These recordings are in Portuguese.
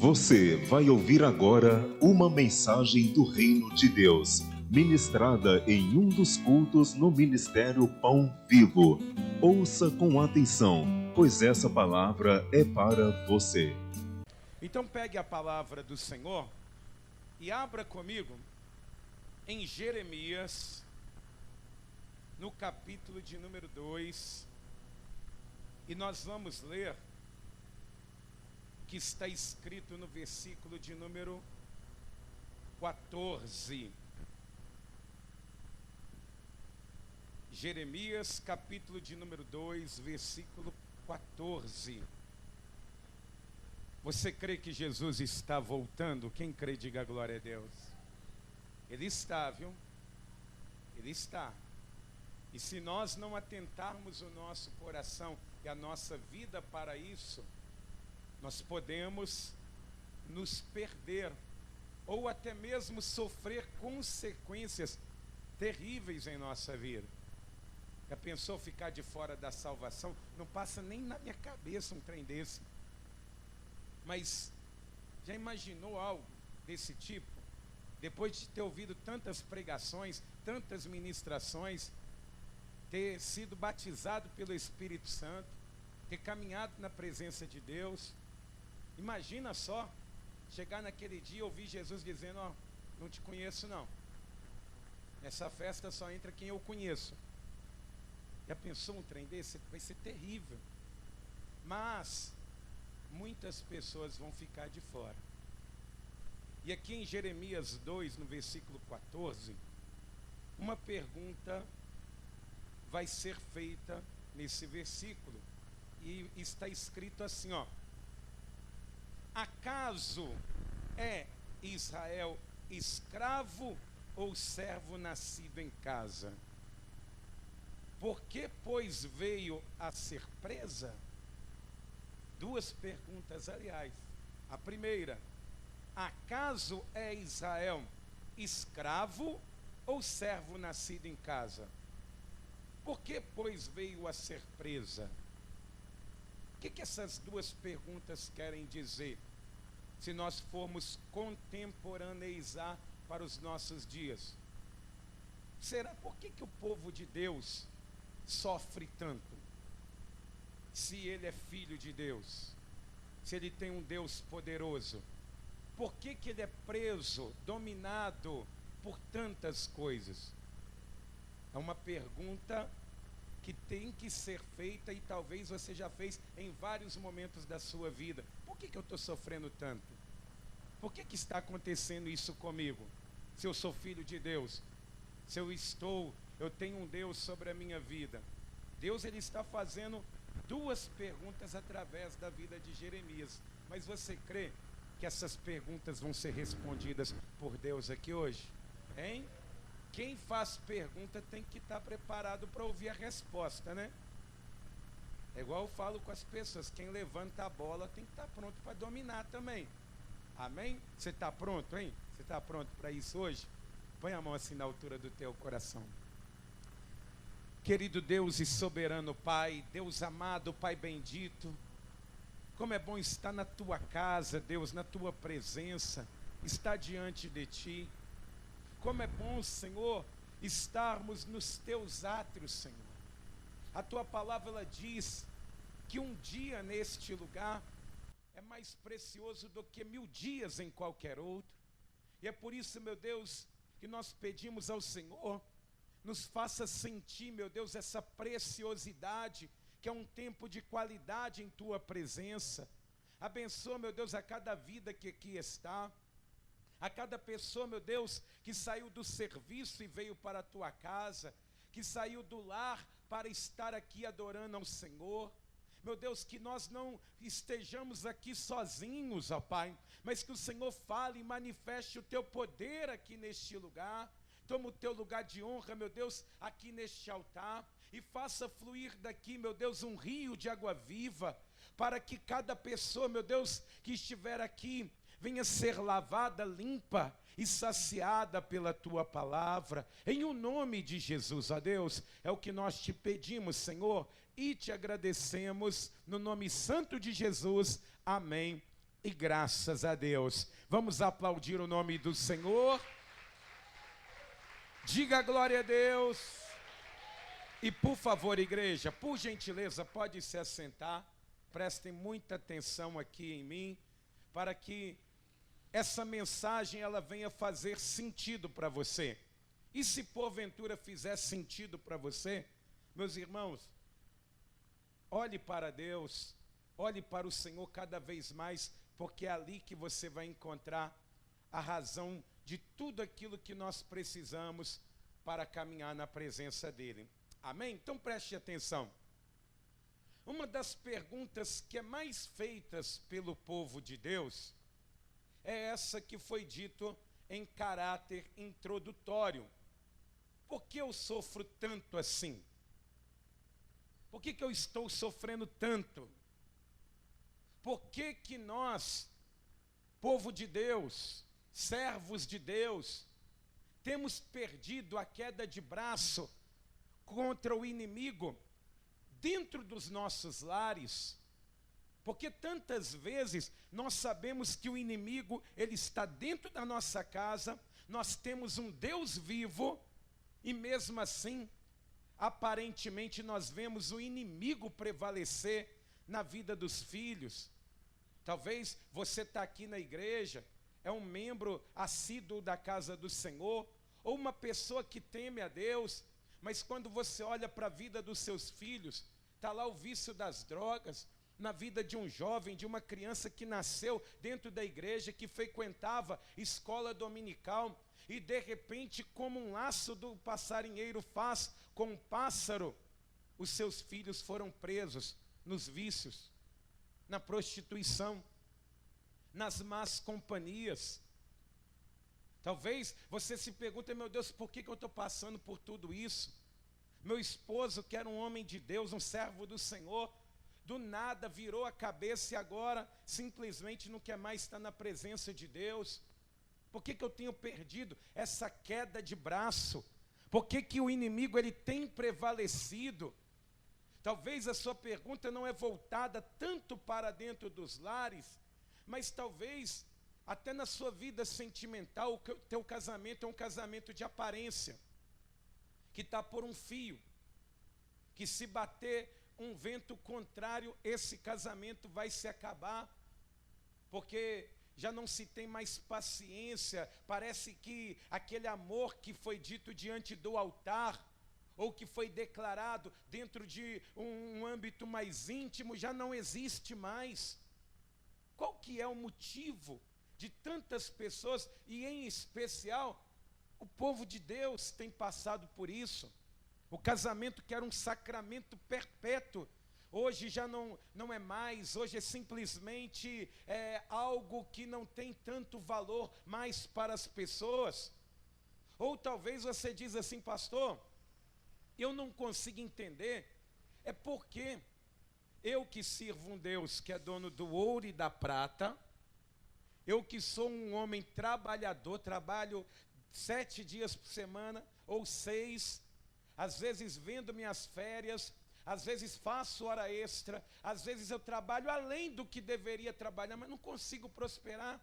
Você vai ouvir agora uma mensagem do Reino de Deus, ministrada em um dos cultos no Ministério Pão Vivo. Ouça com atenção, pois essa palavra é para você. Então pegue a palavra do Senhor e abra comigo em Jeremias, no capítulo de número 2, e nós vamos ler que está escrito no versículo de número 14. Jeremias, capítulo de número 2, versículo 14. Você crê que Jesus está voltando? Quem crê, diga glória a Deus. Ele está, viu? Ele está. E se nós não atentarmos o nosso coração e a nossa vida para isso, nós podemos nos perder ou até mesmo sofrer consequências terríveis em nossa vida. Já pensou ficar de fora da salvação? Não passa nem na minha cabeça um trem desse. Mas já imaginou algo desse tipo? Depois de ter ouvido tantas pregações, tantas ministrações, ter sido batizado pelo Espírito Santo, ter caminhado na presença de Deus, imagina só, chegar naquele dia e ouvir Jesus dizendo: ó, não te conheço não. Nessa festa só entra quem eu conheço. Já pensou um trem desse? Vai ser terrível. Mas muitas pessoas vão ficar de fora. E aqui em Jeremias 2, no versículo 14, uma pergunta vai ser feita nesse versículo. E está escrito assim, ó: acaso é Israel escravo ou servo nascido em casa? Por que, pois, veio a ser presa? Duas perguntas, aliás. A primeira: acaso é Israel escravo ou servo nascido em casa? Por que, pois, veio a ser presa? O que essas duas perguntas querem dizer? Se nós formos contemporaneizar para os nossos dias, será por que o povo de Deus sofre tanto? Se ele é filho de Deus, se ele tem um Deus poderoso, por que ele é preso, dominado por tantas coisas? É uma pergunta que tem que ser feita, e talvez você já fez em vários momentos da sua vida. Por que eu estou sofrendo tanto? Por que está acontecendo isso comigo? Se eu sou filho de Deus, se eu tenho um Deus sobre a minha vida. Deus, ele está fazendo duas perguntas através da vida de Jeremias. Mas você crê que essas perguntas vão ser respondidas por Deus aqui hoje? Hein? Quem faz pergunta tem que estar preparado para ouvir a resposta, né? É igual eu falo com as pessoas: quem levanta a bola tem que estar pronto para dominar também. Amém? Você está pronto, hein? Você está pronto para isso hoje? Põe a mão assim na altura do teu coração. Querido Deus e soberano Pai, Deus amado, Pai bendito, como é bom estar na tua casa, Deus, na tua presença, estar diante de ti. Como é bom, Senhor, estarmos nos teus átrios, Senhor. A tua palavra, ela diz que um dia neste lugar é mais precioso do que 1000 dias em qualquer outro. E é por isso, meu Deus, que nós pedimos ao Senhor, nos faça sentir, meu Deus, essa preciosidade, que é um tempo de qualidade em tua presença. Abençoa, meu Deus, a cada vida que aqui está, a cada pessoa, meu Deus, que saiu do serviço e veio para a tua casa, que saiu do lar para estar aqui adorando ao Senhor. Meu Deus, que nós não estejamos aqui sozinhos, ó Pai, mas que o Senhor fale e manifeste o teu poder aqui neste lugar. Toma o teu lugar de honra, meu Deus, aqui neste altar, e faça fluir daqui, meu Deus, um rio de água viva, para que cada pessoa, meu Deus, que estiver aqui, venha ser lavada, limpa e saciada pela tua palavra. Em o nome de Jesus, ó Deus, é o que nós te pedimos, Senhor, e te agradecemos no nome santo de Jesus. Amém e graças a Deus. Vamos aplaudir o nome do Senhor. Diga glória a Deus. E por favor, igreja, por gentileza, pode se assentar. Prestem muita atenção aqui em mim, para que essa mensagem ela venha fazer sentido para você. E se porventura fizer sentido para você, meus irmãos, olhe para Deus, olhe para o Senhor cada vez mais, porque é ali que você vai encontrar a razão de tudo aquilo que nós precisamos para caminhar na presença dEle. Amém? Então preste atenção. Uma das perguntas que é mais feitas pelo povo de Deus é essa que foi dito em caráter introdutório. Por que eu sofro tanto assim? Por que eu estou sofrendo tanto? Por que nós, povo de Deus, servos de Deus, temos perdido a queda de braço contra o inimigo dentro dos nossos lares? Porque tantas vezes nós sabemos que o inimigo ele está dentro da nossa casa, nós temos um Deus vivo e mesmo assim, aparentemente nós vemos o inimigo prevalecer na vida dos filhos. Talvez você está aqui na igreja, é um membro assíduo da casa do Senhor, ou uma pessoa que teme a Deus, mas quando você olha para a vida dos seus filhos, está lá o vício das drogas, na vida de um jovem, de uma criança que nasceu dentro da igreja, que frequentava escola dominical, e de repente, como um laço do passarinheiro faz com um pássaro, os seus filhos foram presos nos vícios, na prostituição, nas más companhias. Talvez você se pergunte, meu Deus, por que eu estou passando por tudo isso? Meu esposo, que era um homem de Deus, um servo do Senhor, do nada virou a cabeça e agora simplesmente não quer mais estar na presença de Deus. Por que eu tenho perdido essa queda de braço? Por que o inimigo ele tem prevalecido? Talvez a sua pergunta não é voltada tanto para dentro dos lares, mas talvez até na sua vida sentimental, o teu casamento é um casamento de aparência, que está por um fio, que se bater um vento contrário, esse casamento vai se acabar, porque já não se tem mais paciência, parece que aquele amor que foi dito diante do altar, ou que foi declarado dentro de um âmbito mais íntimo, já não existe mais. Qual que é o motivo de tantas pessoas, e em especial, o povo de Deus tem passado por isso? O casamento que era um sacramento perpétuo, hoje já não é mais, hoje é simplesmente algo que não tem tanto valor mais para as pessoas. Ou talvez você diz assim, pastor, eu não consigo entender, é porque eu que sirvo um Deus que é dono do ouro e da prata, eu que sou um homem trabalhador, trabalho 7 dias por semana, ou 6, às vezes vendo minhas férias, às vezes faço hora extra, às vezes eu trabalho além do que deveria trabalhar, mas não consigo prosperar,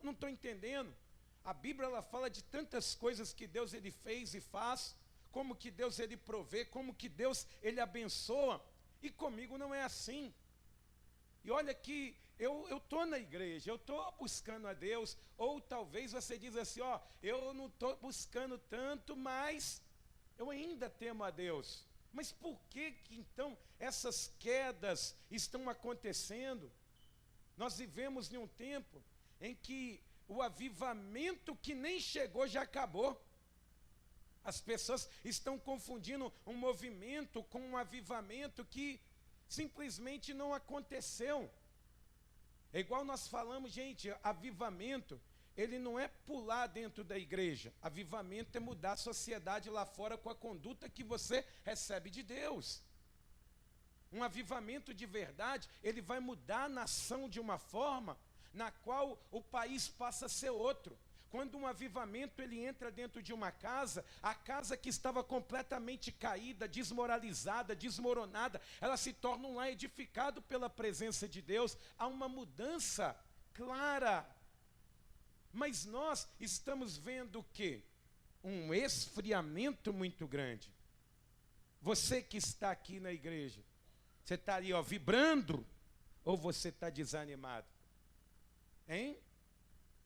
não estou entendendo. A Bíblia ela fala de tantas coisas que Deus ele fez e faz, como que Deus ele provê, como que Deus ele abençoa, e comigo não é assim. E olha que eu estou na igreja, eu estou buscando a Deus, ou talvez você diz assim, ó, eu não estou buscando tanto, mas eu ainda temo a Deus. Mas por que então essas quedas estão acontecendo? Nós vivemos em um tempo em que o avivamento que nem chegou já acabou. As pessoas estão confundindo um movimento com um avivamento que simplesmente não aconteceu. É igual nós falamos, gente, avivamento, ele não é pular dentro da igreja. Avivamento é mudar a sociedade lá fora com a conduta que você recebe de Deus. Um avivamento de verdade, ele vai mudar a nação de uma forma na qual o país passa a ser outro. Quando um avivamento ele entra dentro de uma casa, a casa que estava completamente caída, desmoralizada, desmoronada, ela se torna um lar edificado pela presença de Deus. Há uma mudança clara. Mas nós estamos vendo o quê? Um esfriamento muito grande. Você que está aqui na igreja, você está ali, ó, vibrando, ou você está desanimado? Hein?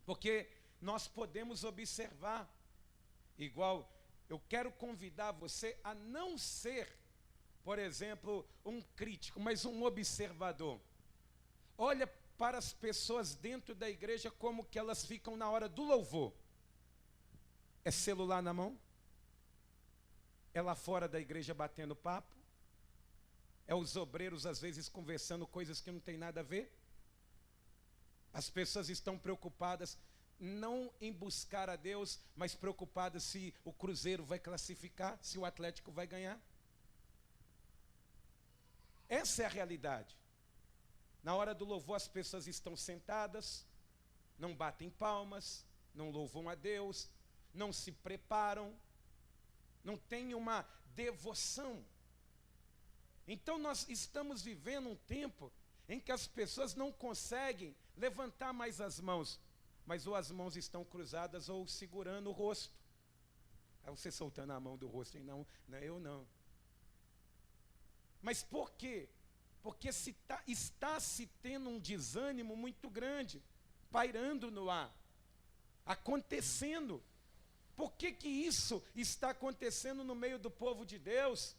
Porque nós podemos observar, igual, eu quero convidar você a não ser, por exemplo, um crítico, mas um observador. Olha para as pessoas dentro da igreja como que elas ficam na hora do louvor. É celular na mão? É lá fora da igreja batendo papo? É os obreiros às vezes conversando coisas que não tem nada a ver? As pessoas estão preocupadas não em buscar a Deus, mas preocupadas se o Cruzeiro vai classificar, se o Atlético vai ganhar. Essa é a realidade. Na hora do louvor as pessoas estão sentadas, não batem palmas, não louvam a Deus, não se preparam, não têm uma devoção. Então nós estamos vivendo um tempo em que as pessoas não conseguem levantar mais as mãos, mas ou as mãos estão cruzadas ou segurando o rosto. Aí você soltando a mão do rosto, e não, eu não. Mas por quê? Porque está se tendo um desânimo muito grande, pairando no ar, acontecendo. Por que isso está acontecendo no meio do povo de Deus?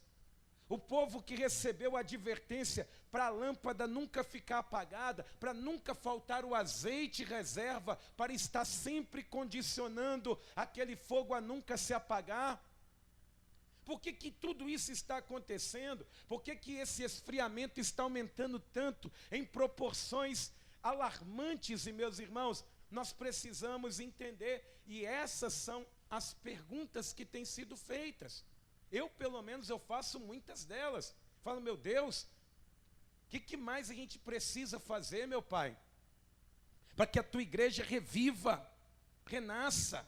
O povo que recebeu a advertência para a lâmpada nunca ficar apagada, para nunca faltar o azeite reserva, para estar sempre condicionando aquele fogo a nunca se apagar. Por que tudo isso está acontecendo? Por que esse esfriamento está aumentando tanto, em proporções alarmantes? E meus irmãos, nós precisamos entender, e essas são as perguntas que têm sido feitas. Eu, pelo menos, eu faço muitas delas. Falo, meu Deus, o que mais a gente precisa fazer, meu Pai? Para que a tua igreja reviva, renasça.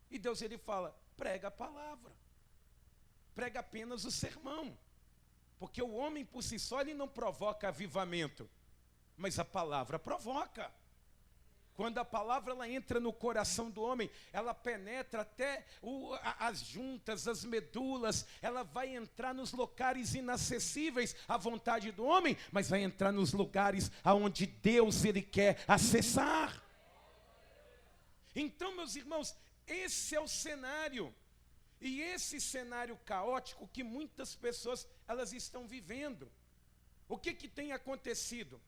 E Deus, ele fala, prega a palavra. Prega apenas o sermão. Porque o homem por si só, ele não provoca avivamento. Mas a palavra provoca. Quando a palavra ela entra no coração do homem, ela penetra até as juntas, as medulas, ela vai entrar nos lugares inacessíveis à vontade do homem, mas vai entrar nos lugares aonde Deus ele quer acessar. Então, meus irmãos, esse é o cenário. E esse cenário caótico que muitas pessoas elas estão vivendo. O que tem acontecido?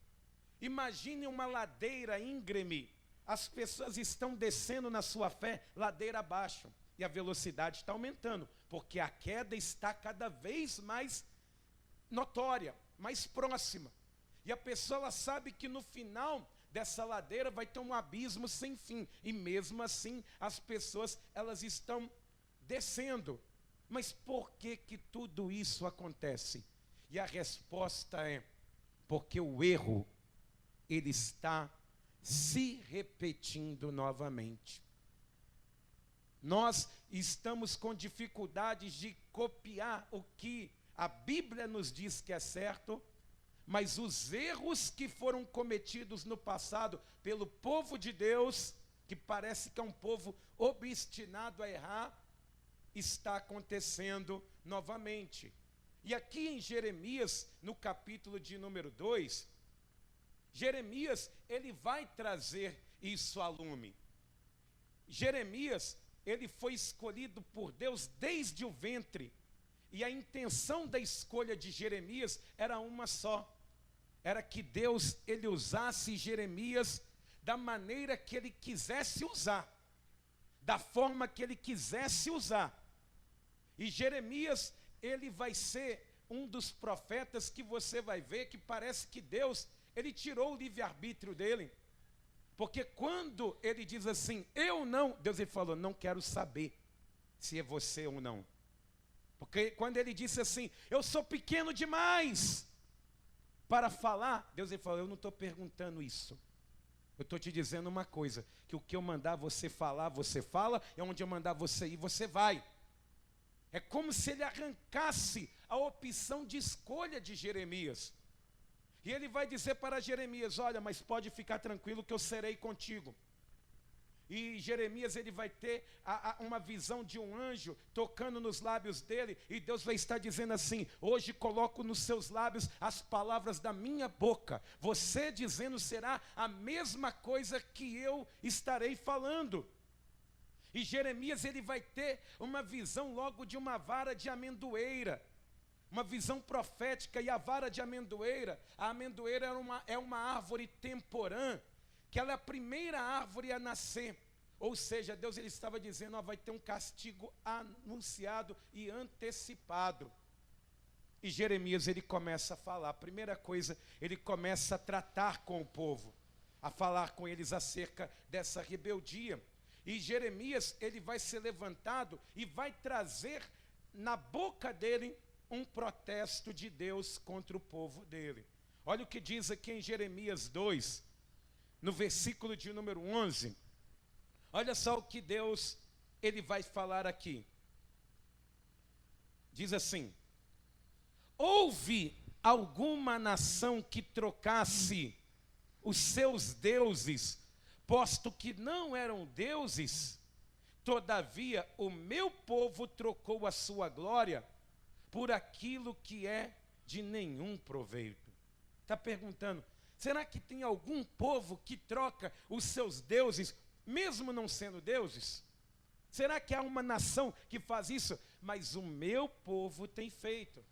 Imagine uma ladeira íngreme. As pessoas estão descendo na sua fé ladeira abaixo. E a velocidade está aumentando. Porque a queda está cada vez mais notória, mais próxima. E a pessoa ela sabe que no final dessa ladeira vai ter um abismo sem fim. E mesmo assim as pessoas elas estão descendo. Mas por que tudo isso acontece? E a resposta é: porque o erro ele está se repetindo novamente. Nós estamos com dificuldades de copiar o que a Bíblia nos diz que é certo, mas os erros que foram cometidos no passado pelo povo de Deus, que parece que é um povo obstinado a errar, está acontecendo novamente. E aqui em Jeremias, no capítulo de número 2, Jeremias, ele vai trazer isso à lume. Jeremias, ele foi escolhido por Deus desde o ventre. E a intenção da escolha de Jeremias era uma só. Era que Deus, ele usasse Jeremias da maneira que ele quisesse usar. Da forma que ele quisesse usar. E Jeremias, ele vai ser um dos profetas que você vai ver que parece que Deus, ele tirou o livre-arbítrio dele. Porque quando ele diz assim, eu não, Deus ele falou, não quero saber se é você ou não. Porque quando ele disse assim, eu sou pequeno demais para falar, Deus ele falou, eu não estou perguntando isso. Eu estou te dizendo uma coisa, que o que eu mandar você falar, você fala, e onde eu mandar você ir, você vai. É como se ele arrancasse a opção de escolha de Jeremias. E ele vai dizer para Jeremias: olha, mas pode ficar tranquilo que eu serei contigo. E Jeremias, ele vai ter uma visão de um anjo tocando nos lábios dele, e Deus vai estar dizendo assim: hoje coloco nos seus lábios as palavras da minha boca. Você dizendo será a mesma coisa que eu estarei falando. E Jeremias, ele vai ter uma visão logo de uma vara de amendoeira, uma visão profética. E a vara de amendoeira, a amendoeira é uma árvore temporã, que ela é a primeira árvore a nascer. Ou seja, Deus, ele estava dizendo: ó, vai ter um castigo anunciado e antecipado. E Jeremias, ele começa a falar. A primeira coisa, ele começa a tratar com o povo, a falar com eles acerca dessa rebeldia. E Jeremias, ele vai ser levantado e vai trazer na boca dele um protesto de Deus contra o povo dele. Olha o que diz aqui em Jeremias 2, no versículo de número 11. Olha só o que Deus, ele vai falar aqui. Diz assim: houve alguma nação que trocasse os seus deuses, posto que não eram deuses? Todavia o meu povo trocou a sua glória por aquilo que é de nenhum proveito. Está perguntando, será que tem algum povo que troca os seus deuses, mesmo não sendo deuses? Será que há uma nação que faz isso? Mas o meu povo tem feito.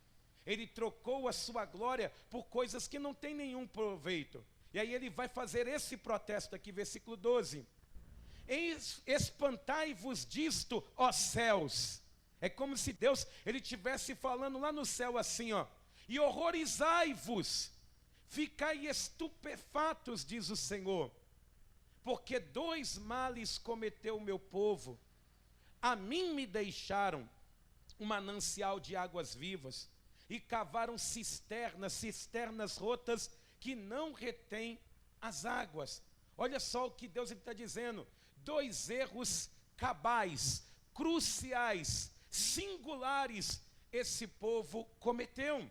Ele trocou a sua glória por coisas que não têm nenhum proveito. E aí ele vai fazer esse protesto aqui, versículo 12. Espantai-vos disto, ó céus. É como se Deus, ele estivesse falando lá no céu assim, ó. E horrorizai-vos, ficai estupefatos, diz o Senhor. Porque dois males cometeu o meu povo. A mim me deixaram um manancial de águas vivas, e cavaram cisternas rotas, que não retém as águas. Olha só o que Deus está dizendo: dois erros cabais, cruciais, singulares, esse povo cometeu.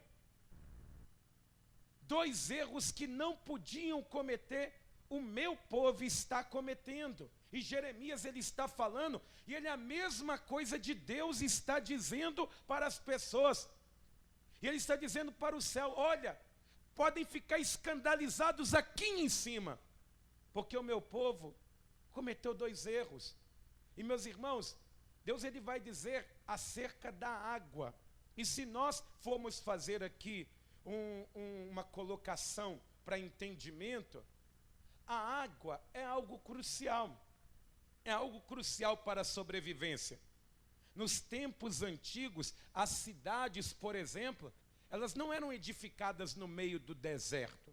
Dois erros que não podiam cometer, o meu povo está cometendo. E Jeremias, ele está falando, e ele a mesma coisa de Deus está dizendo para as pessoas. E ele está dizendo para o céu: olha, podem ficar escandalizados aqui em cima, porque o meu povo cometeu dois erros. E meus irmãos, Deus, ele vai dizer acerca da água. E se nós formos fazer aqui uma colocação para entendimento, a água é algo crucial. É algo crucial para a sobrevivência. Nos tempos antigos, as cidades, por exemplo, elas não eram edificadas no meio do deserto.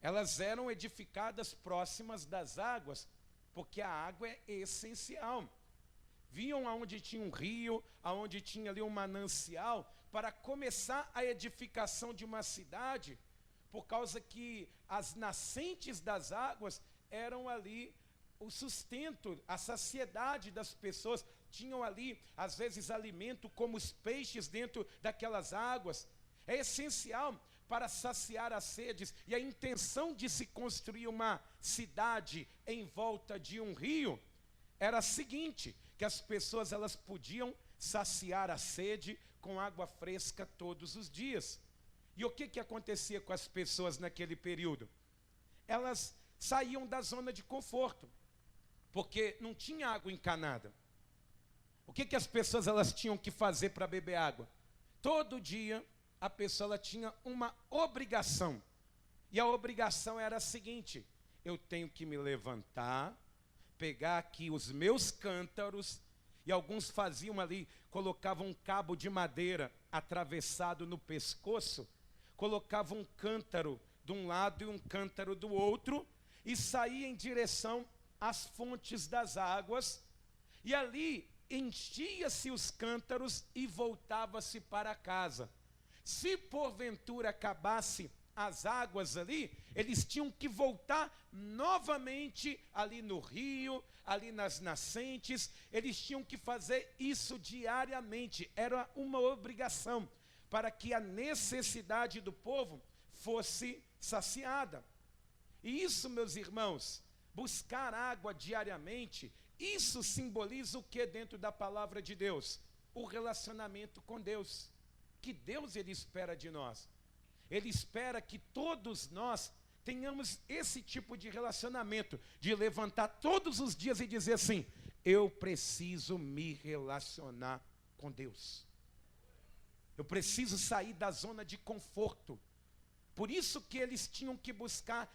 Elas eram edificadas próximas das águas, porque a água é essencial. Vinham aonde tinha um rio, aonde tinha ali um manancial, para começar a edificação de uma cidade, por causa que as nascentes das águas eram ali o sustento, a saciedade das pessoas. Tinham ali, às vezes, alimento como os peixes dentro daquelas águas. É essencial para saciar as sedes. E a intenção de se construir uma cidade em volta de um rio era a seguinte: que as pessoas, elas podiam saciar a sede com água fresca todos os dias. E o que acontecia com as pessoas naquele período? Elas saíam da zona de conforto, porque não tinha água encanada. O que as pessoas, elas tinham que fazer para beber água? Todo dia a pessoa, ela tinha uma obrigação. E a obrigação era a seguinte: eu tenho que me levantar, pegar aqui os meus cântaros, e alguns faziam ali, colocavam um cabo de madeira atravessado no pescoço, colocavam um cântaro de um lado e um cântaro do outro, e saía em direção às fontes das águas, e ali enchia-se os cântaros e voltava-se para casa. Se porventura acabasse as águas ali, eles tinham que voltar novamente ali no rio, ali nas nascentes. Eles tinham que fazer isso diariamente. Era uma obrigação, para que a necessidade do povo fosse saciada. E isso, meus irmãos, buscar água diariamente, isso simboliza o que dentro da palavra de Deus? O relacionamento com Deus. Que Deus ele espera de nós. Ele espera que todos nós tenhamos esse tipo de relacionamento, de levantar todos os dias e dizer assim: eu preciso me relacionar com Deus. Eu preciso sair da zona de conforto. Por isso que eles tinham que buscar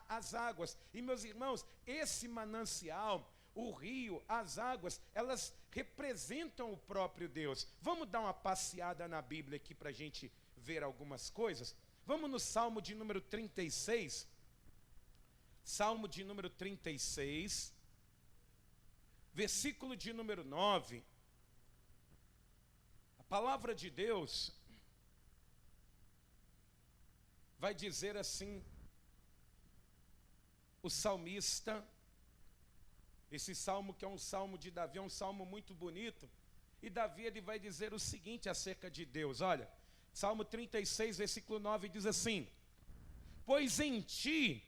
as águas. E, meus irmãos, esse manancial, o rio, as águas, elas representam o próprio Deus. Vamos dar uma passeada na Bíblia aqui para a gente ver algumas coisas? Vamos no Salmo de número 36. Salmo de número 36, versículo de número 9. A palavra de Deus vai dizer assim, o salmista, esse salmo que é um salmo de Davi, é um salmo muito bonito, e Davi ele vai dizer o seguinte acerca de Deus, olha, Salmo 36, versículo 9 diz assim: pois em ti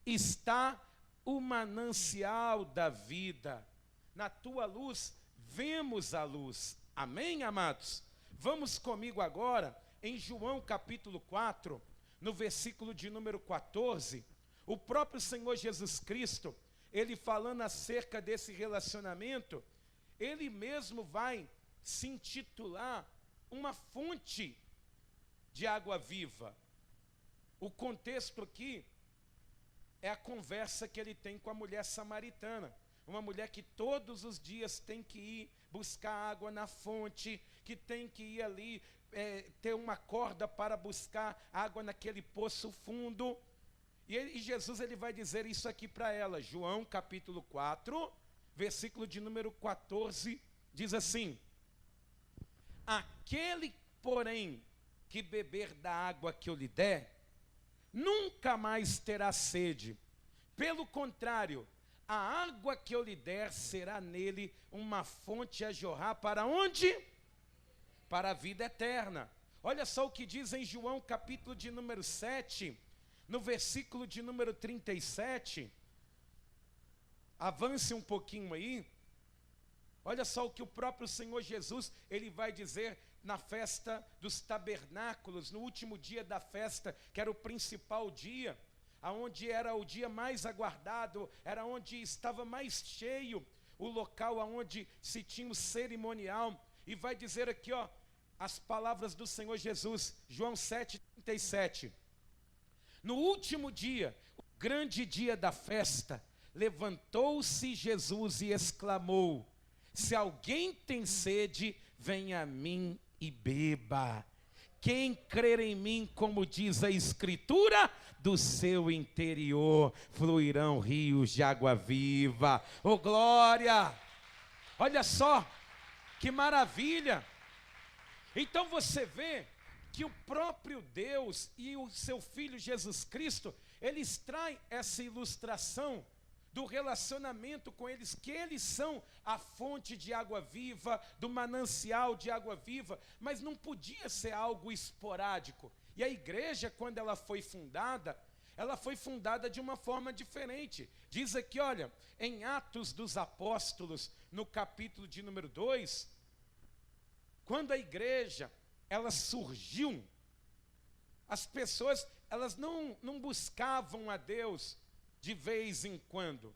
está o manancial da vida, na tua luz vemos a luz. Amém, amados? Vamos comigo agora em João capítulo 4, no versículo de número 14, o próprio Senhor Jesus Cristo, ele falando acerca desse relacionamento, ele mesmo vai se intitular uma fonte de água viva. O contexto aqui é a conversa que ele tem com a mulher samaritana, uma mulher que todos os dias tem que ir buscar água na fonte, que tem que ir ali ter uma corda para buscar água naquele poço fundo. E Jesus ele vai dizer isso aqui para ela. João capítulo 4, versículo de número 14, diz assim: aquele, porém, que beber da água que eu lhe der, nunca mais terá sede. Pelo contrário, a água que eu lhe der será nele uma fonte a jorrar para onde? Para a vida eterna. Olha só o que diz em João capítulo de número 7, no versículo de número 37. Avance um pouquinho aí. Olha só o que o próprio Senhor Jesus, ele vai dizer na festa dos tabernáculos, no último dia da festa, que era o principal dia, aonde era o dia mais aguardado, era onde estava mais cheio, o local aonde se tinha o cerimonial. E vai dizer aqui, ó, as palavras do Senhor Jesus, João 7,37. No último dia, o grande dia da festa, levantou-se Jesus e exclamou: se alguém tem sede, venha a mim e beba. Quem crer em mim, como diz a Escritura, do seu interior fluirão rios de água viva. Oh, glória! Olha só, que maravilha! Então você vê que o próprio Deus e o seu Filho Jesus Cristo, eles traem essa ilustração do relacionamento com eles, que eles são a fonte de água viva, do manancial de água viva, mas não podia ser algo esporádico. E a igreja, quando ela foi fundada de uma forma diferente. Diz aqui, olha, em Atos dos Apóstolos, no capítulo de número 2, quando a igreja, ela surgiu, as pessoas, elas não buscavam a Deus de vez em quando.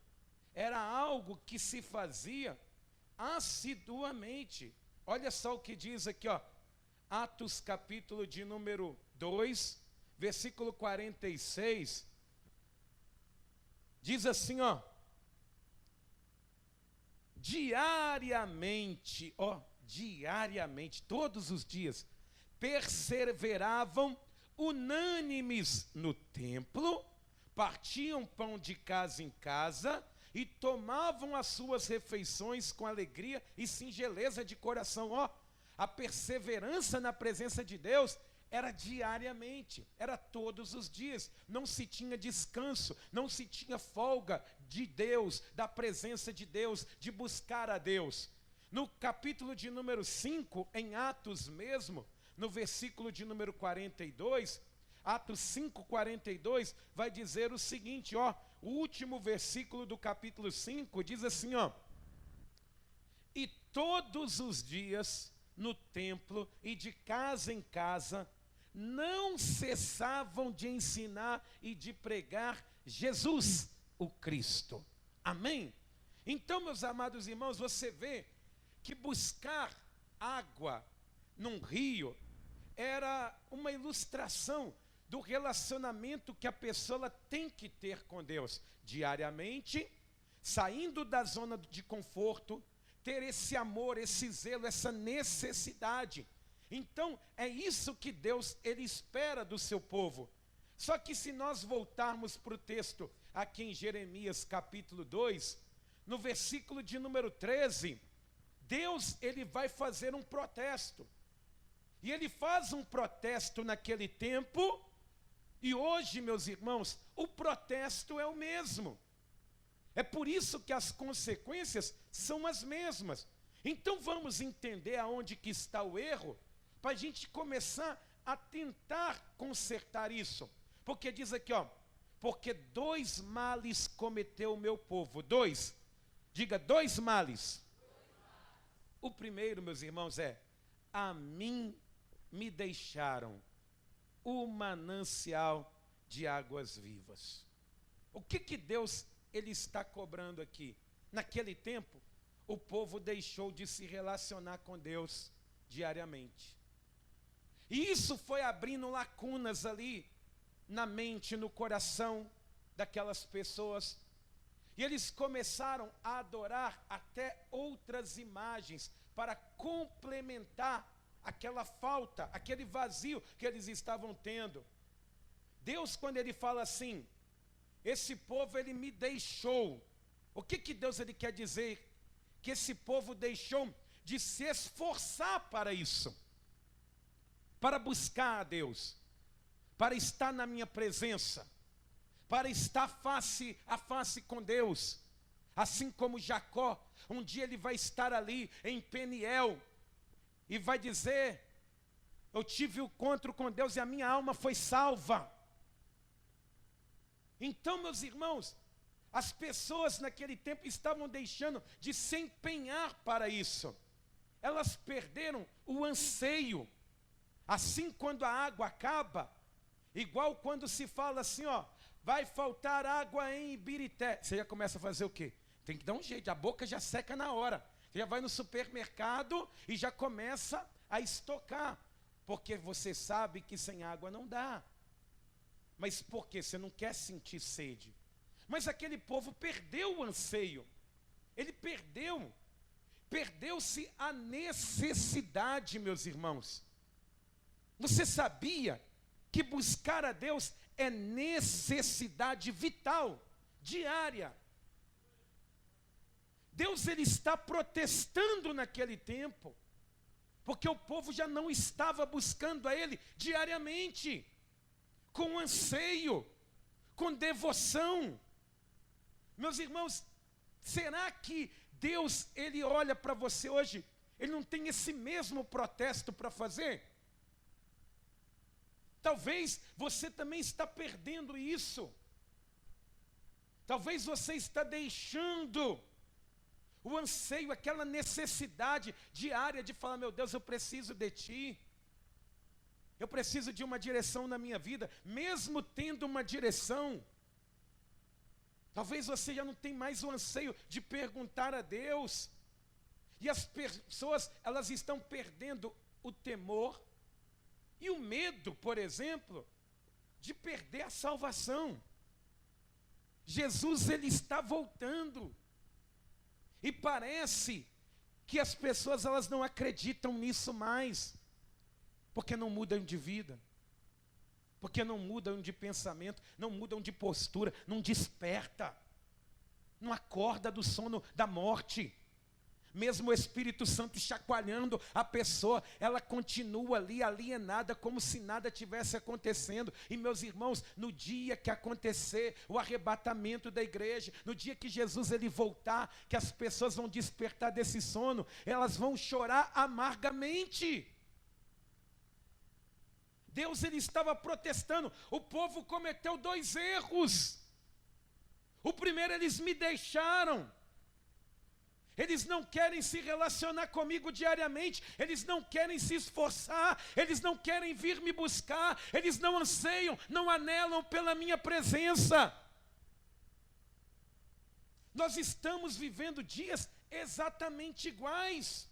Era algo que se fazia assiduamente. Olha só o que diz aqui, ó, Atos capítulo de número 2, versículo 46. Diz assim, ó, diariamente, todos os dias, perseveravam unânimes no templo, partiam pão de casa em casa e tomavam as suas refeições com alegria e singeleza de coração. Ó, a perseverança na presença de Deus era diariamente, era todos os dias, não se tinha descanso, não se tinha folga de Deus, da presença de Deus, de buscar a Deus. No capítulo de número 5, em Atos mesmo, no versículo de número 42, Atos 5:42 vai dizer o seguinte, ó, o último versículo do capítulo 5 diz assim, ó: e todos os dias no templo e de casa em casa não cessavam de ensinar e de pregar Jesus, o Cristo. Amém? Então, meus amados irmãos, você vê que buscar água num rio era uma ilustração do relacionamento que a pessoa tem que ter com Deus diariamente, saindo da zona de conforto, ter esse amor, esse zelo, essa necessidade. Então, é isso que Deus, Ele espera do seu povo. Só que se nós voltarmos para o texto aqui em Jeremias capítulo 2, no versículo de número 13, Deus, Ele vai fazer um protesto. E Ele faz um protesto naquele tempo, e hoje, meus irmãos, o protesto é o mesmo. É por isso que as consequências são as mesmas. Então vamos entender aonde que está o erro, para a gente começar a tentar consertar isso. Porque diz aqui, ó, porque 2 males cometeu o meu povo. 2, diga 2 males. O primeiro, meus irmãos, é: a mim me deixaram o manancial de águas vivas. O que Deus Ele está cobrando aqui? Naquele tempo, o povo deixou de se relacionar com Deus diariamente. E isso foi abrindo lacunas ali na mente, no coração daquelas pessoas. E eles começaram a adorar até outras imagens para complementar aquela falta, aquele vazio que eles estavam tendo. Deus, quando Ele fala assim, esse povo, ele me deixou. O que Deus ele quer dizer? Que esse povo deixou de se esforçar para isso, para buscar a Deus, para estar na minha presença, para estar face a face com Deus. Assim como Jacó, um dia ele vai estar ali em Peniel e vai dizer: eu tive o encontro com Deus e a minha alma foi salva. Então, meus irmãos, as pessoas naquele tempo estavam deixando de se empenhar para isso. Elas perderam o anseio. Assim, quando a água acaba, igual quando se fala assim, ó, vai faltar água em Ibirité, você já começa a fazer o quê? Tem que dar um jeito, a boca já seca na hora. Você já vai no supermercado e já começa a estocar, porque você sabe que sem água não dá. Mas por quê? Você não quer sentir sede. Mas aquele povo perdeu o anseio. Ele perdeu-se a necessidade, meus irmãos. Você sabia que buscar a Deus é necessidade vital, diária? Deus, ele está protestando naquele tempo, porque o povo já não estava buscando a Ele diariamente, com anseio, com devoção. Meus irmãos, será que Deus, ele olha para você hoje, ele não tem esse mesmo protesto para fazer? Talvez você também está perdendo isso. Talvez você está deixando o anseio, aquela necessidade diária de falar: meu Deus, eu preciso de Ti. Eu preciso de uma direção na minha vida, mesmo tendo uma direção. Talvez você já não tenha mais o anseio de perguntar a Deus. E as pessoas, elas estão perdendo o temor e o medo, por exemplo, de perder a salvação. Jesus, ele está voltando. E parece que as pessoas, elas não acreditam nisso mais. Porque não mudam de vida, porque não mudam de pensamento, não mudam de postura, não desperta, não acorda do sono da morte. Mesmo o Espírito Santo chacoalhando a pessoa, ela continua ali alienada, como se nada tivesse acontecendo. E meus irmãos, no dia que acontecer o arrebatamento da igreja, no dia que Jesus ele voltar, que as pessoas vão despertar desse sono, elas vão chorar amargamente. Deus ele estava protestando. O povo cometeu 2 erros. O primeiro, eles me deixaram. Eles não querem se relacionar comigo diariamente, eles não querem se esforçar, eles não querem vir me buscar, eles não anseiam, não anelam pela minha presença. Nós estamos vivendo dias exatamente iguais.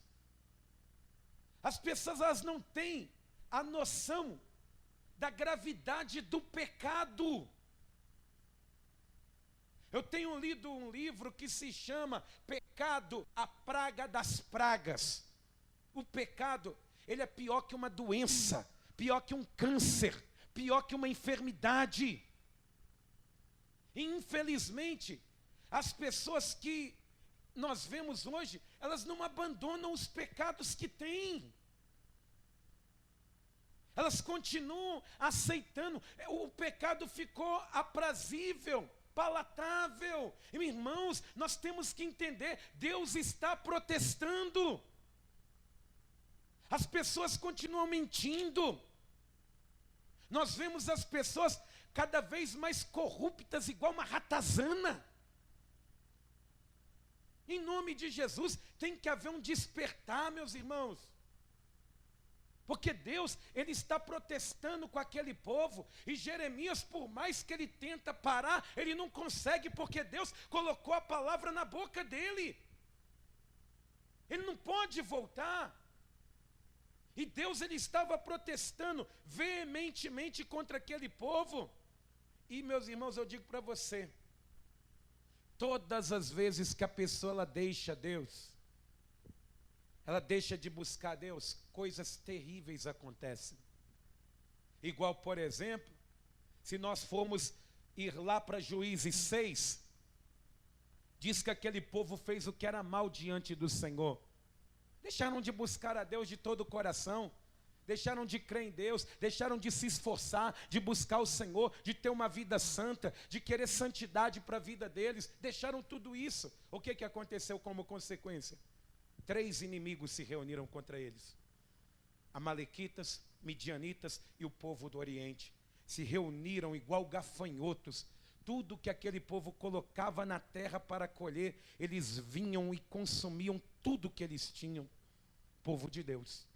As pessoas elas não têm a noção da gravidade do pecado. Eu tenho lido um livro que se chama Pecado, a Praga das Pragas. O pecado, ele é pior que uma doença, pior que um câncer, pior que uma enfermidade. E, infelizmente, as pessoas que nós vemos hoje, elas não abandonam os pecados que têm. Elas continuam aceitando. O pecado ficou aprazível, palatável. E, irmãos, nós temos que entender, Deus está protestando. As pessoas continuam mentindo. Nós vemos as pessoas cada vez mais corruptas, igual uma ratazana. Em nome de Jesus, tem que haver um despertar, meus irmãos. Porque Deus, ele está protestando com aquele povo, e Jeremias, por mais que ele tenta parar, ele não consegue, porque Deus colocou a palavra na boca dele. Ele não pode voltar. E Deus, ele estava protestando veementemente contra aquele povo. E, meus irmãos, eu digo para você, todas as vezes que a pessoa ela deixa Deus, ela deixa de buscar Deus, coisas terríveis acontecem. Igual, por exemplo, se nós formos ir lá para Juízes 6, diz que aquele povo fez o que era mal diante do Senhor. Deixaram de buscar a Deus de todo o coração, deixaram de crer em Deus, deixaram de se esforçar, de buscar o Senhor, de ter uma vida santa, de querer santidade para a vida deles, deixaram tudo isso. O que aconteceu como consequência? 3 inimigos se reuniram contra eles. Amalequitas, midianitas e o povo do Oriente. Se reuniram igual gafanhotos. Tudo que aquele povo colocava na terra para colher, eles vinham e consumiam tudo que eles tinham. Povo de Deus.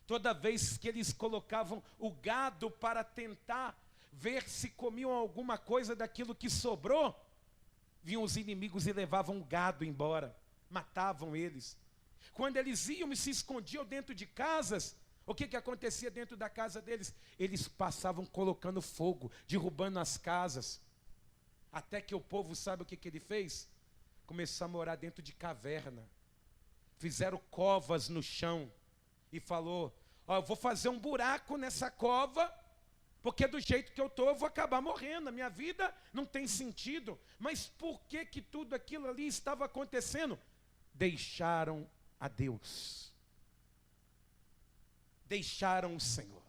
Toda vez que eles colocavam o gado para tentar ver se comiam alguma coisa daquilo que sobrou, vinham os inimigos e levavam o gado embora. Matavam eles. Quando eles iam e se escondiam dentro de casas, o que acontecia dentro da casa deles? Eles passavam colocando fogo, derrubando as casas. Até que o povo, sabe o que ele fez? Começou a morar dentro de caverna. Fizeram covas no chão. E falou, eu vou fazer um buraco nessa cova, porque do jeito que eu estou, eu vou acabar morrendo. A minha vida não tem sentido. Mas por que tudo aquilo ali estava acontecendo? Deixaram a Deus. Deixaram o Senhor.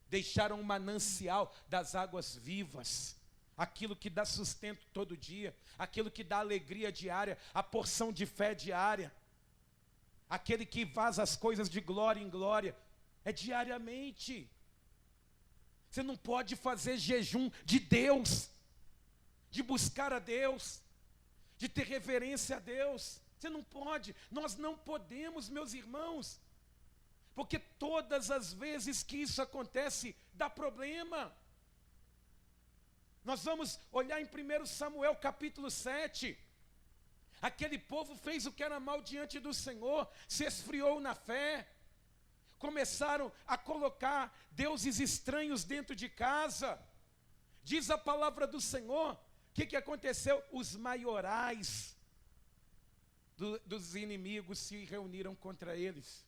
Deixaram o manancial das águas vivas. Aquilo que dá sustento todo dia. Aquilo que dá alegria diária. A porção de fé diária. Aquele que faz as coisas de glória em glória. É diariamente. Você não pode fazer jejum de Deus. De buscar a Deus. De ter reverência a Deus. Você não pode, nós não podemos, meus irmãos, porque todas as vezes que isso acontece, dá problema. Nós vamos olhar em 1 Samuel capítulo 7, aquele povo fez o que era mal diante do Senhor, se esfriou na fé, começaram a colocar deuses estranhos dentro de casa. Diz a palavra do Senhor, o que aconteceu? Os maiorais dos inimigos se reuniram contra eles,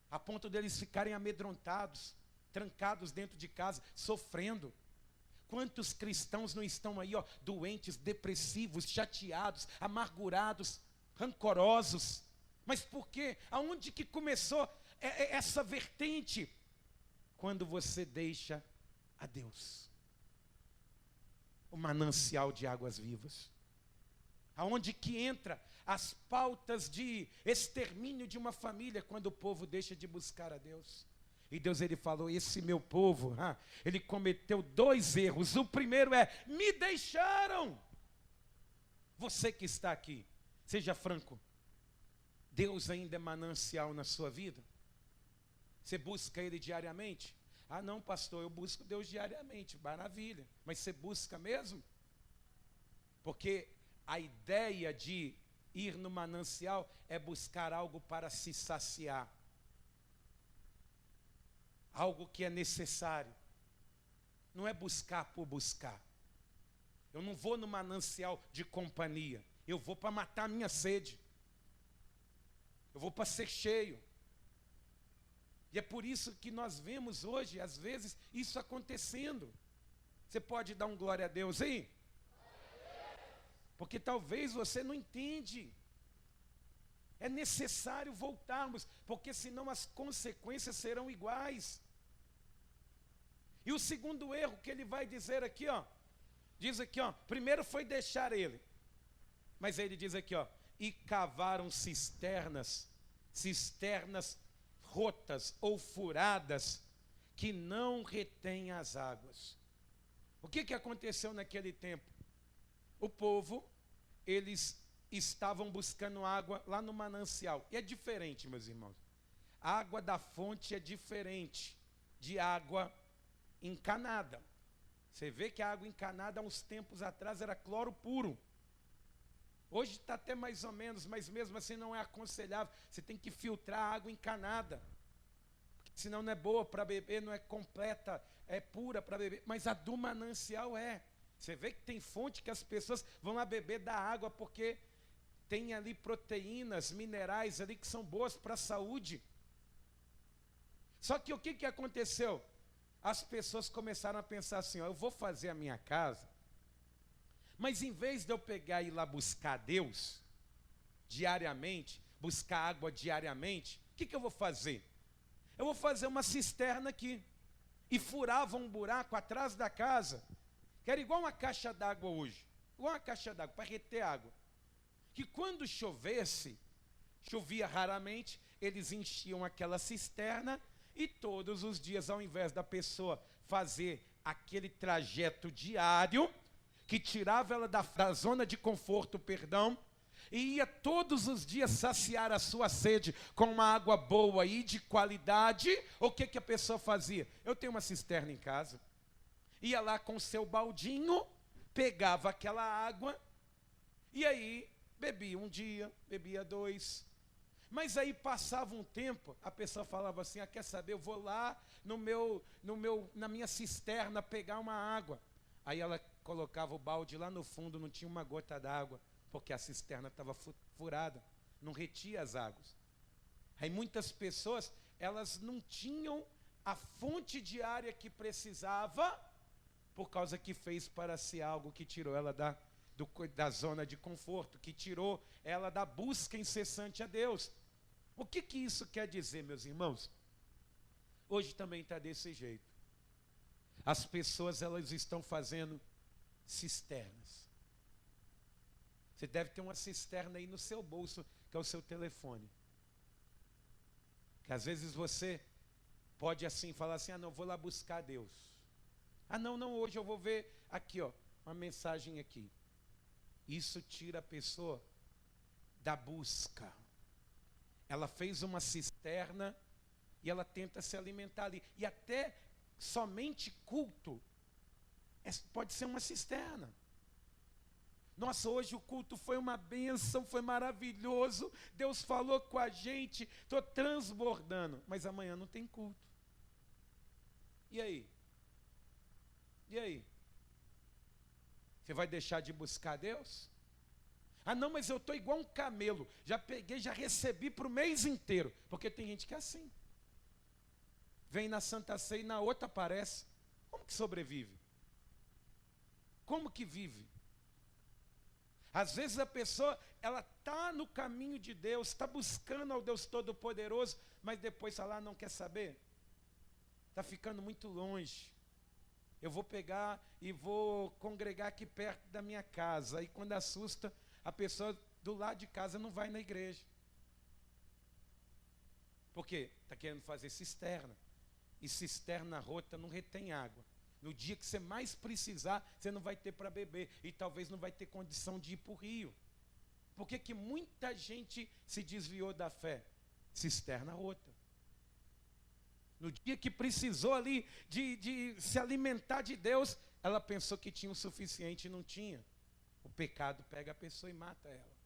a ponto deles ficarem amedrontados, trancados dentro de casa, sofrendo. Quantos cristãos não estão aí, doentes, depressivos, chateados, amargurados, rancorosos? Mas por quê? Aonde que começou essa vertente? Quando você deixa a Deus, o manancial de águas vivas. Aonde que entra as pautas de extermínio de uma família, quando o povo deixa de buscar a Deus. E Deus ele falou, esse meu povo, ele cometeu 2 erros. O primeiro é, me deixaram. Você que está aqui, seja franco. Deus ainda é manancial na sua vida? Você busca Ele diariamente? Ah não, pastor, eu busco Deus diariamente. Maravilha. Mas você busca mesmo? Porque a ideia de ir no manancial é buscar algo para se saciar. Algo que é necessário. Não é buscar por buscar. Eu não vou no manancial de companhia. Eu vou para matar a minha sede. Eu vou para ser cheio. E é por isso que nós vemos hoje, às vezes, isso acontecendo. Você pode dar um glória a Deus aí? Porque talvez você não entende. É necessário voltarmos, porque senão as consequências serão iguais. E o segundo erro que ele vai dizer aqui, diz aqui, primeiro foi deixar ele. Mas aí ele diz aqui, e cavaram cisternas rotas ou furadas, que não retêm as águas. O que aconteceu naquele tempo? O povo, eles estavam buscando água lá no manancial. E é diferente, meus irmãos. A água da fonte é diferente de água encanada. Você vê que a água encanada, há uns tempos atrás, era cloro puro. Hoje está até mais ou menos, mas mesmo assim não é aconselhável. Você tem que filtrar a água encanada. Senão não é boa para beber, não é completa, é pura para beber. Mas a do manancial é. Você vê que tem fonte que as pessoas vão lá beber da água porque tem ali proteínas, minerais ali que são boas para a saúde. Só que o que aconteceu? As pessoas começaram a pensar assim, eu vou fazer a minha casa, mas em vez de eu pegar e ir lá buscar Deus diariamente, buscar água diariamente, o que eu vou fazer? Eu vou fazer uma cisterna aqui. E furava um buraco atrás da casa, que era igual uma caixa d'água hoje. Igual uma caixa d'água, para reter água. Que quando chovesse, chovia raramente, eles enchiam aquela cisterna e todos os dias, ao invés da pessoa fazer aquele trajeto diário, que tirava ela da zona de conforto, e ia todos os dias saciar a sua sede com uma água boa e de qualidade, o que a pessoa fazia? Eu tenho uma cisterna em casa, ia lá com o seu baldinho, pegava aquela água, e aí bebia um dia, bebia 2, mas aí passava um tempo, a pessoa falava assim, quer saber, eu vou lá na minha cisterna pegar uma água. Aí ela colocava o balde lá no fundo, não tinha uma gota d'água, porque a cisterna estava furada, não retia as águas. Aí muitas pessoas, elas não tinham a fonte diária que precisava, por causa que fez para si algo que tirou ela da zona de conforto, que tirou ela da busca incessante a Deus. O que isso quer dizer, meus irmãos? Hoje também está desse jeito. As pessoas, elas estão fazendo cisternas. Você deve ter uma cisterna aí no seu bolso, que é o seu telefone. Que às vezes você pode assim falar assim, não, vou lá buscar Deus. Não, hoje eu vou ver aqui, uma mensagem aqui. Isso tira a pessoa da busca. Ela fez uma cisterna e ela tenta se alimentar ali. E até somente culto pode ser uma cisterna. Nossa, hoje o culto foi uma bênção, foi maravilhoso. Deus falou com a gente, estou transbordando. Mas amanhã não tem culto. E aí? E aí? Você vai deixar de buscar Deus? Não, mas eu estou igual um camelo. Já peguei, já recebi para o mês inteiro. Porque tem gente que é assim. Vem na Santa Ceia e na outra aparece. Como que sobrevive? Como que vive? Às vezes a pessoa, ela está no caminho de Deus, está buscando ao Deus Todo-Poderoso, mas depois fala, não quer saber? Está ficando muito longe. Eu vou pegar e vou congregar aqui perto da minha casa. Aí quando assusta, a pessoa do lado de casa não vai na igreja. Por quê? Está querendo fazer cisterna. E cisterna rota não retém água. No dia que você mais precisar, você não vai ter para beber. E talvez não vai ter condição de ir para o rio. Por que muita gente se desviou da fé? Cisterna rota. No dia que precisou ali de se alimentar de Deus, ela pensou que tinha o suficiente e não tinha. O pecado pega a pessoa e mata ela.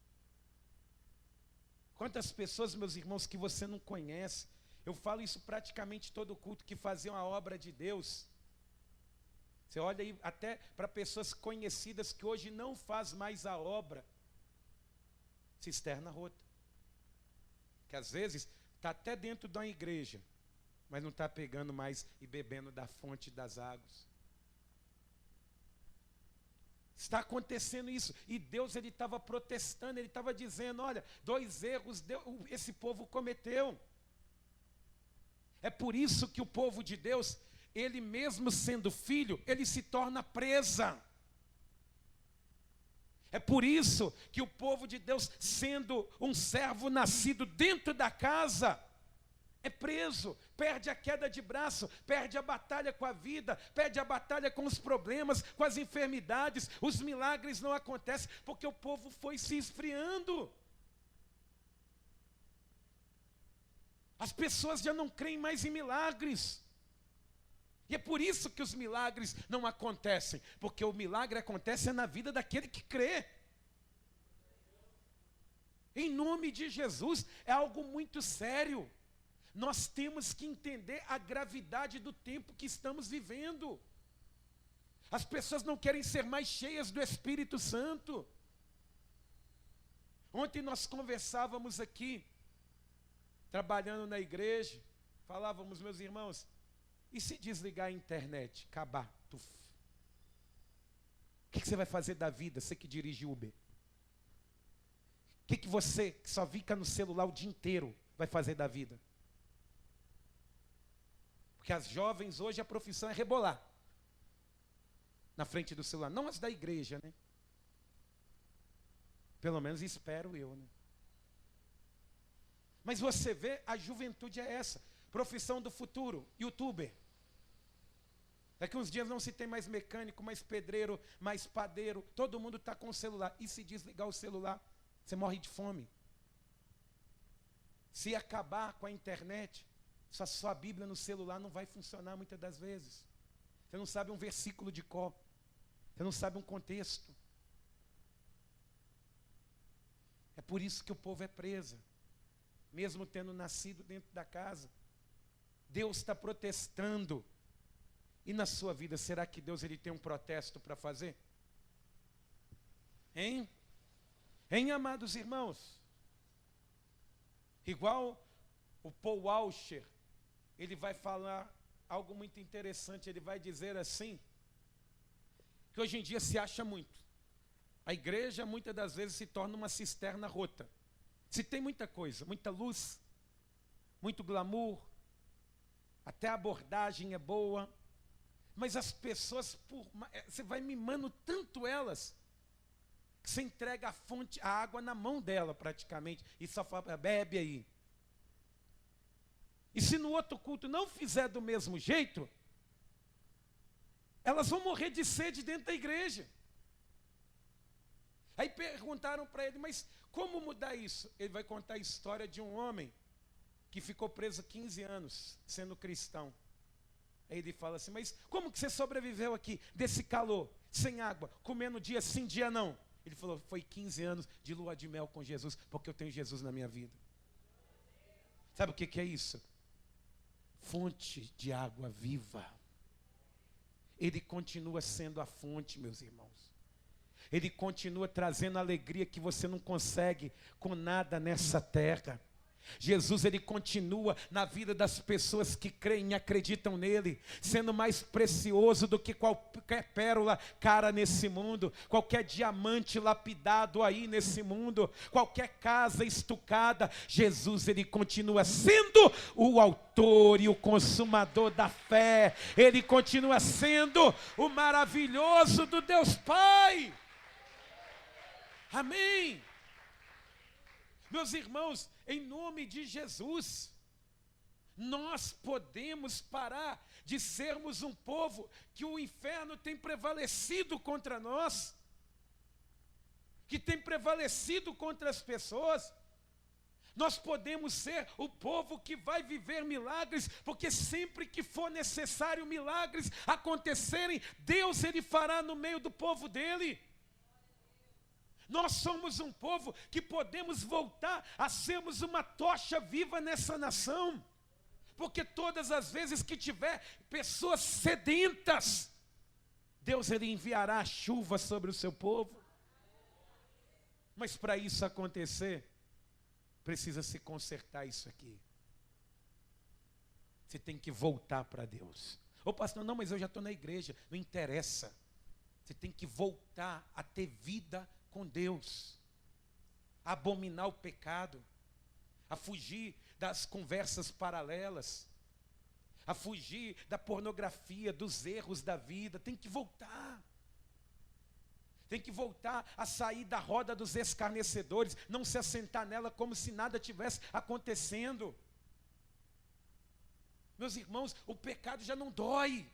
Quantas pessoas, meus irmãos, que você não conhece, eu falo isso praticamente todo culto, que faziam a obra de Deus. Você olha aí até para pessoas conhecidas que hoje não faz mais a obra. Cisterna rota. Que às vezes está até dentro de uma igreja, mas não está pegando mais e bebendo da fonte das águas. Está acontecendo isso. E Deus, ele estava protestando, ele estava dizendo, olha, 2 erros esse povo cometeu. É por isso que o povo de Deus, ele mesmo sendo filho, ele se torna presa. É por isso que o povo de Deus, sendo um servo nascido dentro da casa, é preso, perde a queda de braço, perde a batalha com a vida, perde a batalha com os problemas, com as enfermidades. Os milagres não acontecem porque o povo foi se esfriando. As pessoas já não creem mais em milagres. E é por isso que os milagres não acontecem, porque o milagre acontece na vida daquele que crê. Em nome de Jesus, é algo muito sério. Nós temos que entender a gravidade do tempo que estamos vivendo. As pessoas não querem ser mais cheias do Espírito Santo. Ontem nós conversávamos aqui, trabalhando na igreja, falávamos, meus irmãos, e se desligar a internet, acabar, tuf. O que você vai fazer da vida, você que dirige Uber? O que você, que só fica no celular o dia inteiro, vai fazer da vida? Porque as jovens hoje a profissão é rebolar na frente do celular, não as da igreja, né? Pelo menos espero eu, né? Mas você vê, a juventude é essa. Profissão do futuro, youtuber. Daqui uns dias não se tem mais mecânico, mais pedreiro, mais padeiro. Todo mundo está com o celular. E se desligar o celular, você morre de fome. Se acabar com a internet, sua Bíblia no celular não vai funcionar muitas das vezes. Você não sabe um versículo de cor. Você não sabe um contexto. É por isso que o povo é preso. Mesmo tendo nascido dentro da casa. Deus está protestando. E na sua vida, será que Deus ele tem um protesto para fazer? Hein? Hein, amados irmãos? Igual o Paul Washer, ele vai falar algo muito interessante. Ele vai dizer assim, que hoje em dia se acha muito. A igreja muitas das vezes se torna uma cisterna rota. Se tem muita coisa, muita luz, muito glamour, até a abordagem é boa, mas as pessoas, você vai mimando tanto elas, que você entrega a água na mão dela praticamente, e só fala, bebe aí. E se no outro culto não fizer do mesmo jeito, elas vão morrer de sede dentro da igreja. Aí perguntaram para ele, mas como mudar isso? Ele vai contar a história de um homem que ficou preso 15 anos, sendo cristão. Aí ele fala assim, mas como que você sobreviveu aqui, desse calor, sem água, comendo dia sim, dia não? Ele falou, foi 15 anos de lua de mel com Jesus, porque eu tenho Jesus na minha vida. Sabe o que é isso? Fonte de água viva. Ele continua sendo a fonte, meus irmãos. Ele continua trazendo alegria que você não consegue com nada nessa terra. Jesus, ele continua na vida das pessoas que creem e acreditam nele, sendo mais precioso do que qualquer pérola cara nesse mundo, qualquer diamante lapidado aí nesse mundo, qualquer casa estucada. Jesus, ele continua sendo o autor e o consumador da fé. Ele continua sendo o maravilhoso do Deus Pai. Amém. Meus irmãos, em nome de Jesus, Nós podemos parar de sermos um povo que o inferno tem prevalecido contra nós, que tem prevalecido contra as pessoas. Nós podemos ser o povo que vai viver milagres, porque sempre que for necessário milagres acontecerem, Deus ele fará no meio do povo dele. Nós somos um povo que podemos voltar a sermos uma tocha viva nessa nação. Porque todas as vezes que tiver pessoas sedentas, Deus ele enviará a chuva sobre o seu povo. Mas para isso acontecer, precisa se consertar isso aqui. Você tem que voltar para Deus. Ô pastor, não, mas eu já estou na igreja. Não interessa. Você tem que voltar a ter vida com Deus. A abominar o pecado. A fugir das conversas paralelas, a fugir da pornografia, dos erros da vida. Tem que voltar. Tem que voltar a sair da roda dos escarnecedores, não se assentar nela como se nada tivesse acontecendo. Meus irmãos, o pecado já não dói.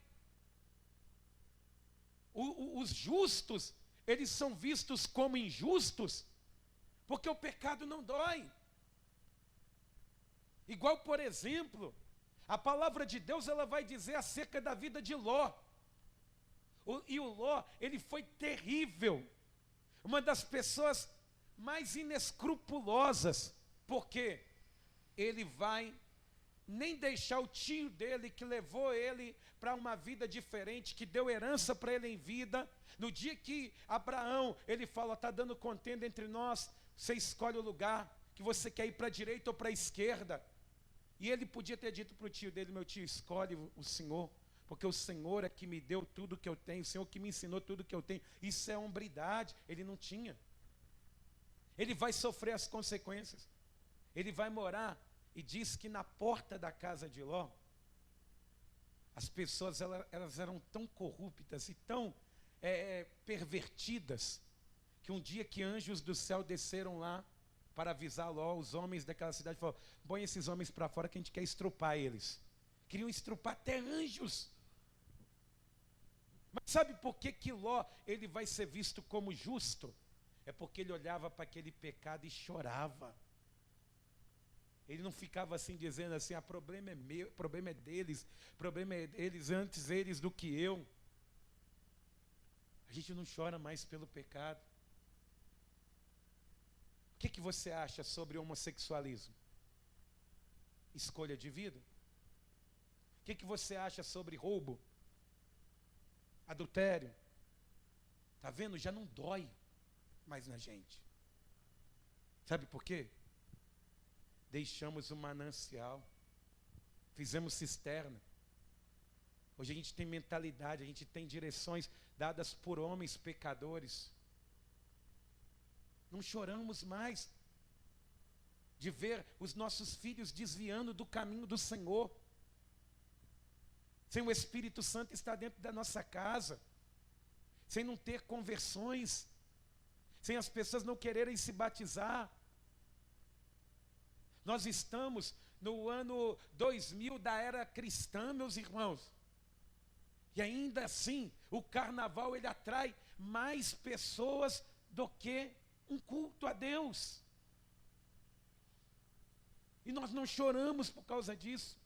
Os justos, eles são vistos como injustos, porque o pecado não dói. Igual, por exemplo, a palavra de Deus ela vai dizer acerca da vida de Ló. E o Ló, ele foi terrível. Uma das pessoas mais inescrupulosas. Porque ele vai nem deixar o tio dele, que levou ele para uma vida diferente, que deu herança para ele em vida. No dia que Abraão, ele fala, está dando contenda entre nós, você escolhe o lugar, que você quer ir para a direita ou para a esquerda. E ele podia ter dito para o tio dele, meu tio, escolhe o Senhor, porque o Senhor é que me deu tudo que eu tenho, o Senhor que me ensinou tudo que eu tenho. Isso é hombridade, ele não tinha. Ele vai sofrer as consequências. Ele vai morar, e diz que na porta da casa de Ló, as pessoas elas eram tão corruptas e tão pervertidas, que um dia que anjos do céu desceram lá, para avisar Ló, os homens daquela cidade, falaram, põe esses homens para fora que a gente quer estrupar eles. Queriam estrupar até anjos. Mas sabe por que Ló ele vai ser visto como justo? É porque ele olhava para aquele pecado e chorava. Ele não ficava assim dizendo assim, o problema é meu, o problema é deles antes eles do que eu. A gente não chora mais pelo pecado. O que você acha sobre o homossexualismo? Escolha de vida? O que você acha sobre roubo? Adultério? Está vendo? Já não dói mais na gente. Sabe por quê? Deixamos o manancial. Fizemos cisterna. Hoje a gente tem mentalidade, a gente tem direções dadas por homens pecadores. Não choramos mais de ver os nossos filhos desviando do caminho do Senhor. Sem o Espírito Santo estar dentro da nossa casa. Sem não ter conversões. Sem as pessoas não quererem se batizar. Nós estamos no ano 2000 da era cristã, meus irmãos. E ainda assim, o carnaval ele atrai mais pessoas do que um culto a Deus. E nós não choramos por causa disso.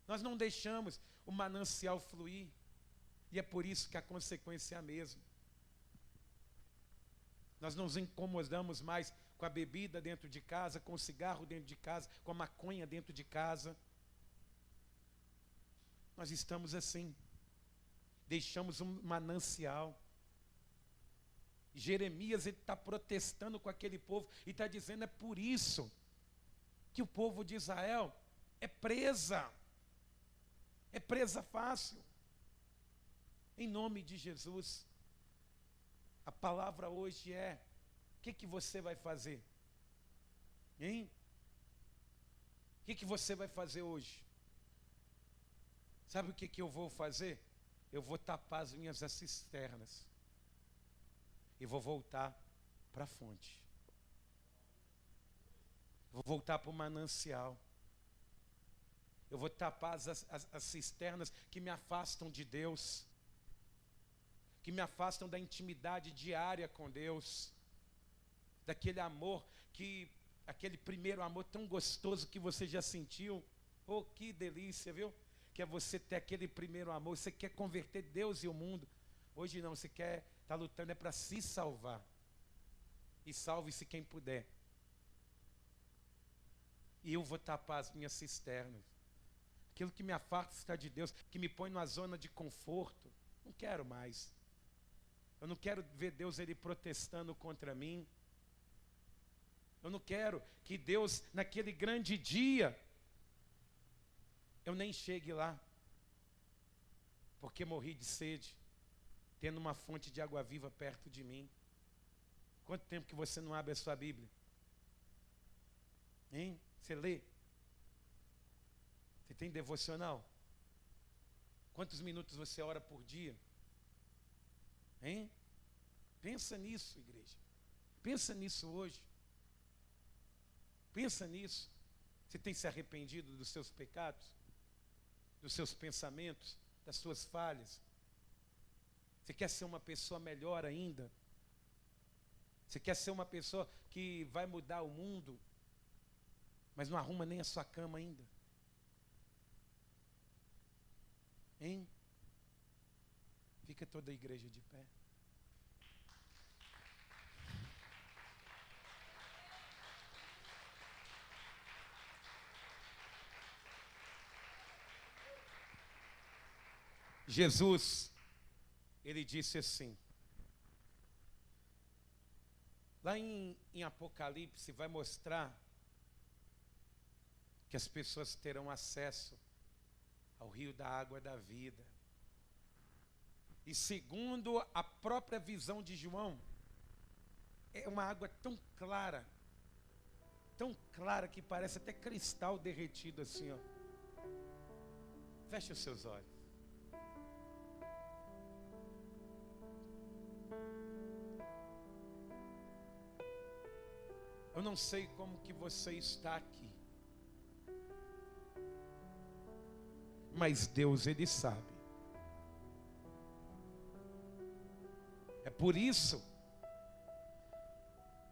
Nós não deixamos o manancial fluir. E é por isso que a consequência é a mesma. Nós não nos incomodamos mais com a bebida dentro de casa, com o cigarro dentro de casa, com a maconha dentro de casa. Nós estamos assim. Deixamos um manancial. Jeremias está protestando com aquele povo e está dizendo, é por isso que o povo de Israel é presa fácil. Em nome de Jesus, a palavra hoje é, o que você vai fazer? Hein? O que você vai fazer hoje? Sabe o que eu vou fazer? Eu vou tapar as minhas cisternas. E vou voltar para a fonte. Vou voltar para o manancial. Eu vou tapar as cisternas que me afastam de Deus, que me afastam da intimidade diária com Deus, daquele amor aquele primeiro amor tão gostoso que você já sentiu. Oh, que delícia, viu? Que é você ter aquele primeiro amor. Você quer converter Deus e o mundo. Hoje não, você quer, está lutando é para se salvar. E salve-se quem puder. E eu vou tapar as minhas cisternas. Aquilo que me afasta de Deus, que me põe numa zona de conforto, não quero mais. Eu não quero ver Deus ele protestando contra mim. Eu não quero que Deus, naquele grande dia, eu nem chegue lá, porque morri de sede, tendo uma fonte de água viva perto de mim. Quanto tempo que você não abre a sua Bíblia? Hein? Você lê? Você tem devocional? Quantos minutos você ora por dia? Hein? Pensa nisso, igreja. Pensa nisso hoje. Pensa nisso. Você tem se arrependido dos seus pecados? Dos seus pensamentos? Das suas falhas? Você quer ser uma pessoa melhor ainda? Você quer ser uma pessoa que vai mudar o mundo, mas não arruma nem a sua cama ainda? Hein? Fica toda a igreja de pé. Jesus, ele disse assim, lá em Apocalipse vai mostrar que as pessoas terão acesso ao rio da água da vida. E segundo a própria visão de João, é uma água tão clara que parece até cristal derretido assim, ó. Feche os seus olhos. Eu não sei como que você está aqui, mas Deus, ele sabe. É por isso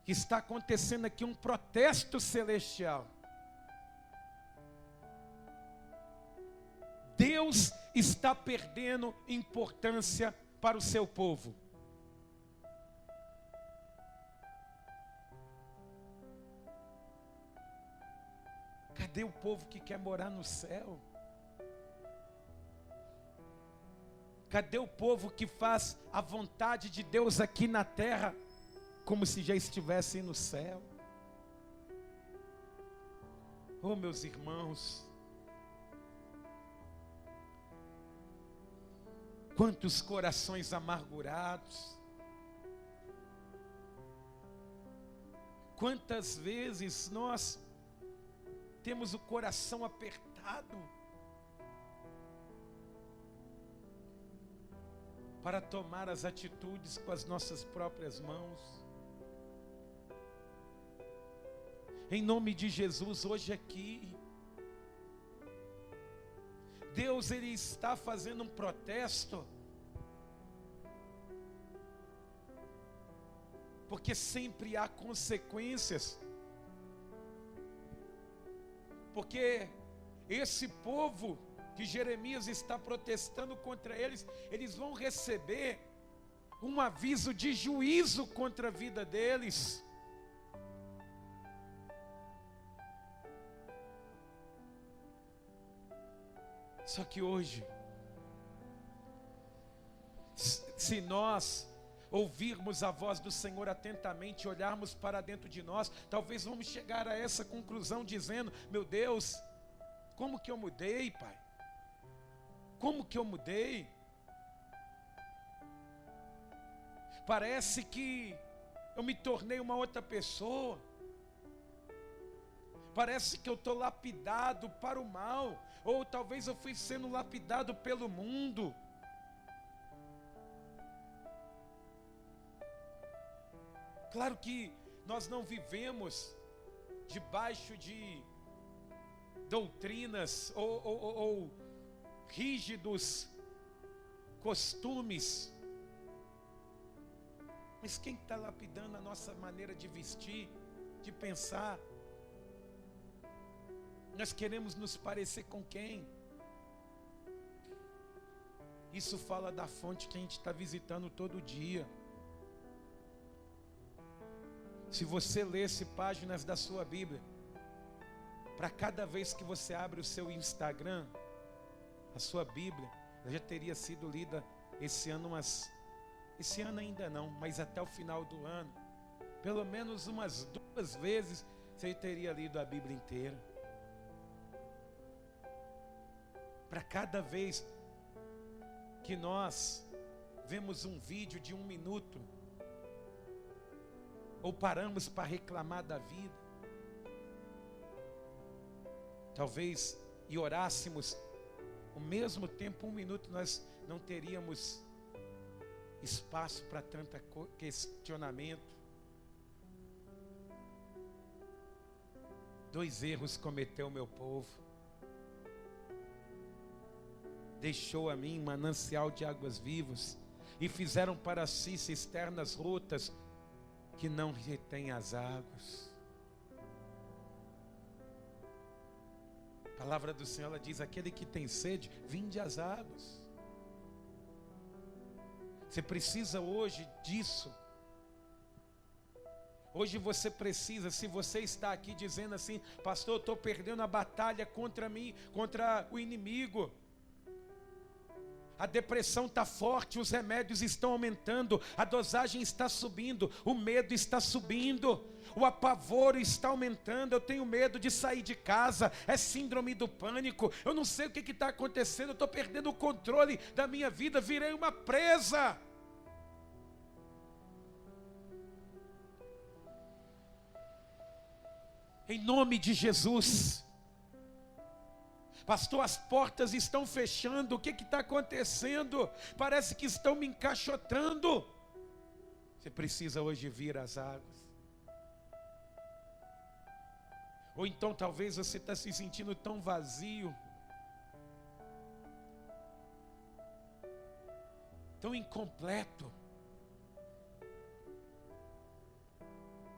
que está acontecendo aqui um protesto celestial. Deus está perdendo importância para o seu povo. Cadê o povo que quer morar no céu? Cadê o povo que faz a vontade de Deus aqui na terra, como se já estivessem no céu? Oh, meus irmãos, quantos corações amargurados, quantas vezes nós temos o coração apertado para tomar as atitudes com as nossas próprias mãos. Em nome de Jesus, hoje aqui, Deus ele está fazendo um protesto, porque sempre há consequências. Porque esse povo que Jeremias está protestando contra eles, eles vão receber um aviso de juízo contra a vida deles. Só que hoje, se nós ouvirmos a voz do Senhor atentamente, olharmos para dentro de nós, talvez vamos chegar a essa conclusão dizendo: meu Deus, como que eu mudei, Pai? Como que eu mudei? Parece que eu me tornei uma outra pessoa. Parece que eu estou lapidado para o mal, ou talvez eu fui sendo lapidado pelo mundo. Claro que nós não vivemos debaixo doutrinas ou rígidos costumes. Mas quem está lapidando a nossa maneira de vestir, de pensar? Nós queremos nos parecer com quem? Isso fala da fonte que a gente está visitando todo dia. Se você lesse páginas da sua Bíblia, para cada vez que você abre o seu Instagram, a sua Bíblia já teria sido lida esse ano esse ano ainda não, mas até o final do ano, pelo menos umas 2 vezes você teria lido a Bíblia inteira. Para cada vez que nós vemos um vídeo de 1 minuto, ou paramos para reclamar da vida, talvez e orássemos ao mesmo tempo 1 minuto, nós não teríamos espaço para tanto questionamento. 2 erros cometeu o meu povo: deixou a mim manancial de águas vivas, e fizeram para si cisternas rotas que não retêm as águas. A palavra do Senhor, ela diz: aquele que tem sede, vinde às águas. Você precisa hoje disso. Hoje você precisa, se você está aqui dizendo assim: pastor, eu estou perdendo a batalha contra mim, contra o inimigo. A depressão está forte, os remédios estão aumentando, a dosagem está subindo, o medo está subindo, o apavoro está aumentando, eu tenho medo de sair de casa, é síndrome do pânico, eu não sei o que está acontecendo, eu estou perdendo o controle da minha vida, virei uma presa. Em nome de Jesus. Pastor, as portas estão fechando, o que está acontecendo? Parece que estão me encaixotando. Você precisa hoje vir às águas. Ou então talvez você está se sentindo tão vazio, tão incompleto.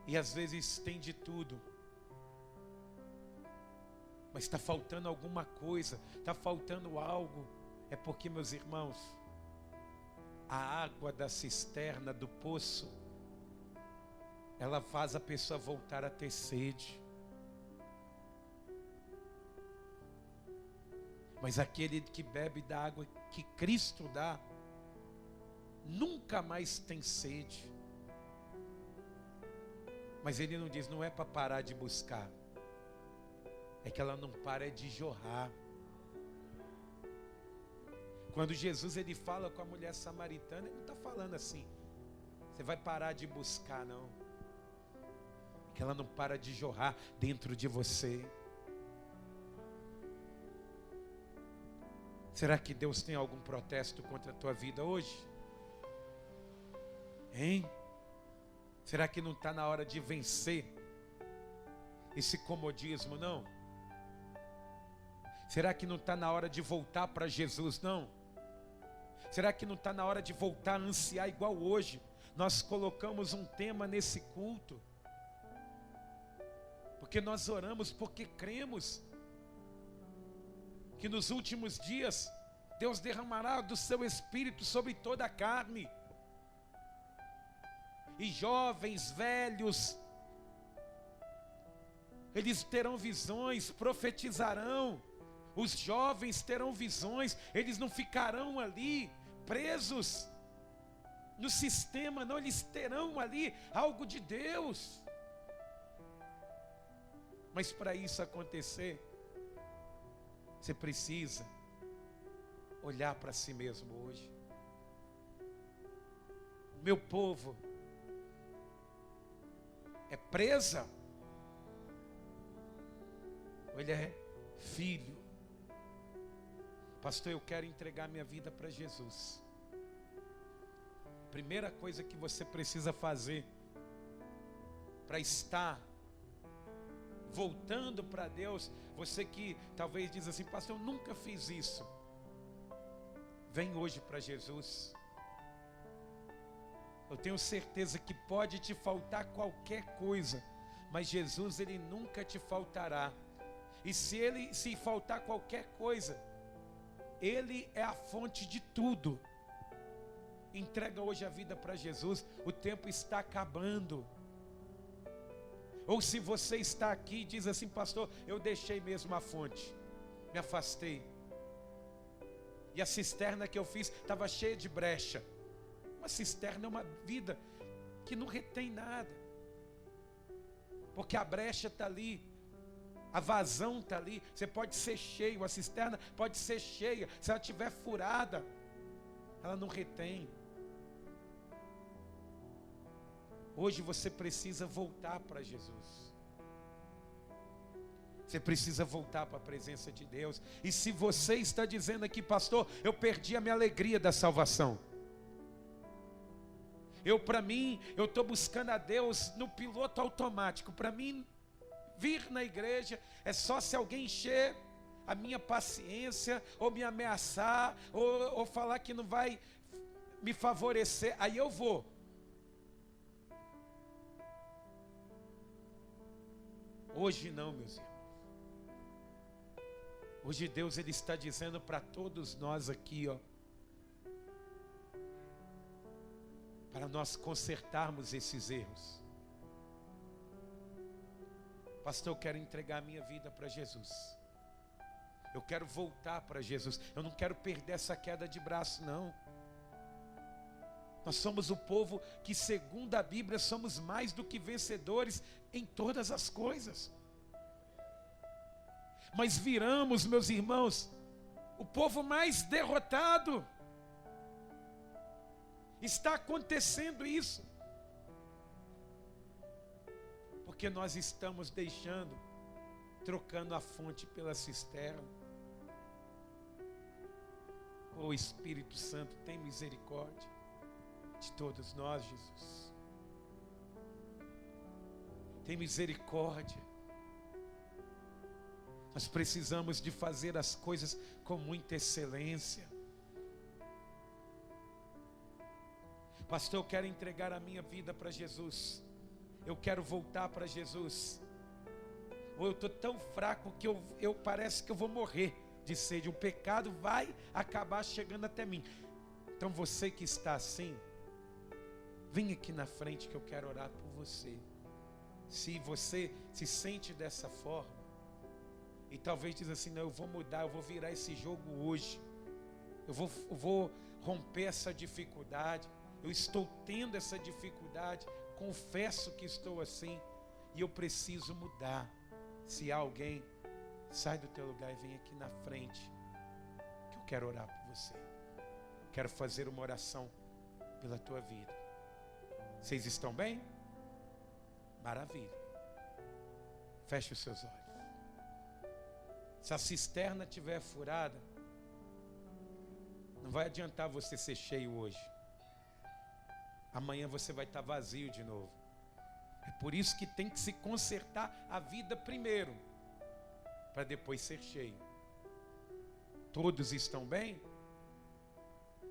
E às vezes tem de tudo, mas está faltando alguma coisa, está faltando algo. É porque, meus irmãos, a água da cisterna, do poço, ela faz a pessoa voltar a ter sede. Mas aquele que bebe da água que Cristo dá, nunca mais tem sede. Mas ele não diz, não é para parar de buscar, é que ela não para de jorrar. Quando Jesus ele fala com a mulher samaritana, ele não está falando assim, você vai parar de buscar, não. É que ela não para de jorrar dentro de você. Será que Deus tem algum protesto contra a tua vida hoje? Hein? Será que não está na hora de vencer esse comodismo, não? Será que não está na hora de voltar para Jesus, não? Será que não está na hora de voltar a ansiar igual hoje? Nós colocamos um tema nesse culto, porque nós oramos, porque cremos que nos últimos dias Deus derramará do seu Espírito sobre toda a carne. E jovens, velhos, eles terão visões, profetizarão. Os jovens terão visões, eles não ficarão ali presos no sistema, não, eles terão ali algo de Deus. Mas para isso acontecer, você precisa olhar para si mesmo hoje. Meu povo é presa, ou ele é filho? Pastor, eu quero entregar minha vida para Jesus. Primeira coisa que você precisa fazer para estar voltando para Deus. Você que talvez diz assim: pastor, eu nunca fiz isso. Vem hoje para Jesus. Eu tenho certeza que pode te faltar qualquer coisa, mas Jesus, Ele nunca te faltará. E se faltar qualquer coisa, Ele é a fonte de tudo. Entrega hoje a vida para Jesus. O tempo está acabando. Ou se você está aqui e diz assim: pastor, eu deixei mesmo a fonte, me afastei, e a cisterna que eu fiz estava cheia de brecha. Uma cisterna é uma vida que não retém nada, porque a brecha está ali, a vazão está ali. Você pode ser cheio, a cisterna pode ser cheia, se ela estiver furada, ela não retém. Hoje você precisa voltar para Jesus. Você precisa voltar para a presença de Deus. E se você está dizendo aqui: pastor, eu perdi a minha alegria da salvação. Eu estou buscando a Deus no piloto automático. Para mim, vir na igreja é só se alguém encher a minha paciência, ou me ameaçar, ou falar que não vai me favorecer, aí eu vou. Hoje não, meus irmãos. Hoje Deus, Ele está dizendo para todos nós aqui, para nós consertarmos esses erros. Pastor, eu quero entregar a minha vida para Jesus. Eu quero voltar para Jesus. Eu não quero perder essa queda de braço, não. Nós somos o povo que, segundo a Bíblia, somos mais do que vencedores em todas as coisas. Mas viramos, meus irmãos, o povo mais derrotado. Está acontecendo isso, porque nós estamos trocando a fonte pela cisterna. Oh, Espírito Santo, tem misericórdia de todos nós, Jesus. Tem misericórdia. Nós precisamos de fazer as coisas com muita excelência. Pastor, eu quero entregar a minha vida para Jesus. Eu quero voltar para Jesus. Ou eu estou tão fraco que eu parece que eu vou morrer de sede. O pecado vai acabar chegando até mim. Então você que está assim, vem aqui na frente que eu quero orar por você. Se você se sente dessa forma, e talvez diz assim: não, eu vou mudar, eu vou virar esse jogo hoje. Eu vou romper essa dificuldade. Eu estou tendo essa dificuldade, confesso que estou assim, e eu preciso mudar. Se há alguém, sai do teu lugar e vem aqui na frente, que eu quero orar por você. Quero fazer uma oração pela tua vida. Vocês estão bem? Maravilha. Feche os seus olhos. Se a cisterna estiver furada, não vai adiantar você ser cheio hoje. Amanhã você vai estar vazio de novo. É por isso que tem que se consertar a vida primeiro, para depois ser cheio. Todos estão bem?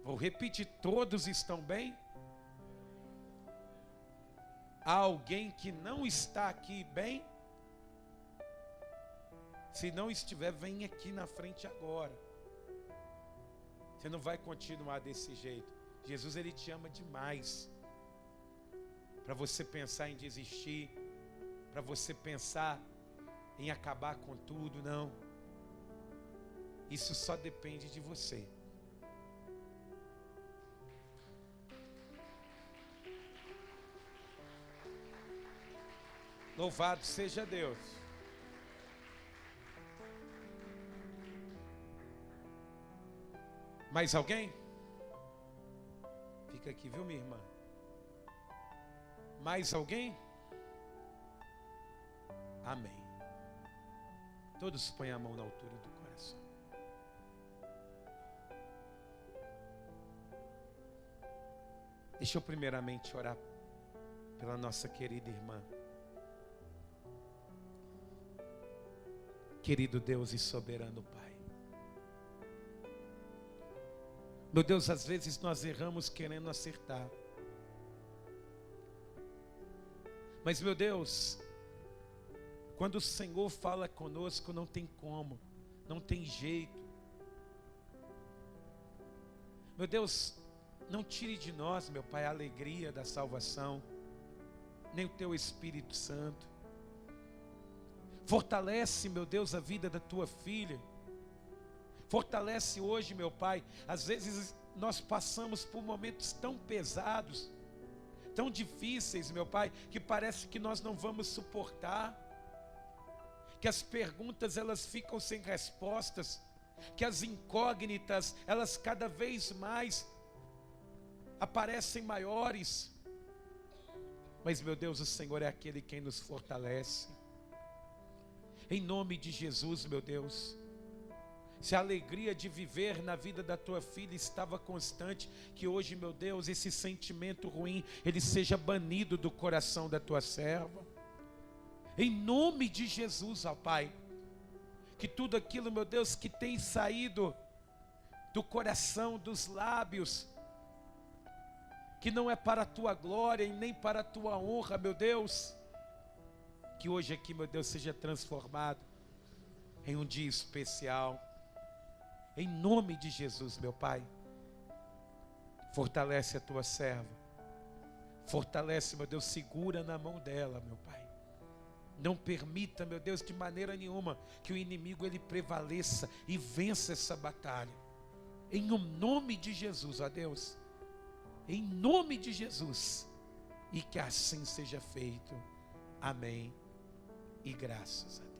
Vou repetir: todos estão bem? Há alguém que não está aqui bem? Se não estiver, vem aqui na frente agora. Você não vai continuar desse jeito. Jesus, Ele te ama demais para você pensar em desistir, para você pensar em acabar com tudo. Não. Isso só depende de você. Louvado seja Deus. Mais alguém? Fica aqui, viu, minha irmã? Mais alguém? Amém. Todos põem a mão na altura do coração. Deixa eu primeiramente orar pela nossa querida irmã. Querido Deus e soberano Pai, meu Deus, às vezes nós erramos querendo acertar, mas meu Deus, quando o Senhor fala conosco, não tem como, não tem jeito. Meu Deus, não tire de nós, meu Pai, a alegria da salvação, nem o Teu Espírito Santo. Fortalece, meu Deus, a vida da Tua filha. Fortalece hoje, meu Pai. Às vezes nós passamos por momentos tão pesados, tão difíceis, meu Pai, que parece que nós não vamos suportar, que as perguntas elas ficam sem respostas, que as incógnitas elas cada vez mais aparecem maiores. Mas meu Deus, o Senhor é aquele quem nos fortalece. Em nome de Jesus, meu Deus, se a alegria de viver na vida da tua filha estava constante, que hoje, meu Deus, esse sentimento ruim, ele seja banido do coração da tua serva. Em nome de Jesus, ó Pai, que tudo aquilo, meu Deus, que tem saído do coração, dos lábios, que não é para a tua glória e nem para a tua honra, meu Deus, que hoje aqui, meu Deus, seja transformado em um dia especial. Em nome de Jesus, meu Pai, fortalece a tua serva, fortalece, meu Deus, segura na mão dela, meu Pai. Não permita, meu Deus, de maneira nenhuma que o inimigo ele prevaleça e vença essa batalha. Em nome de Jesus, ó Deus, em nome de Jesus, e que assim seja feito. Amém. E graças a Deus.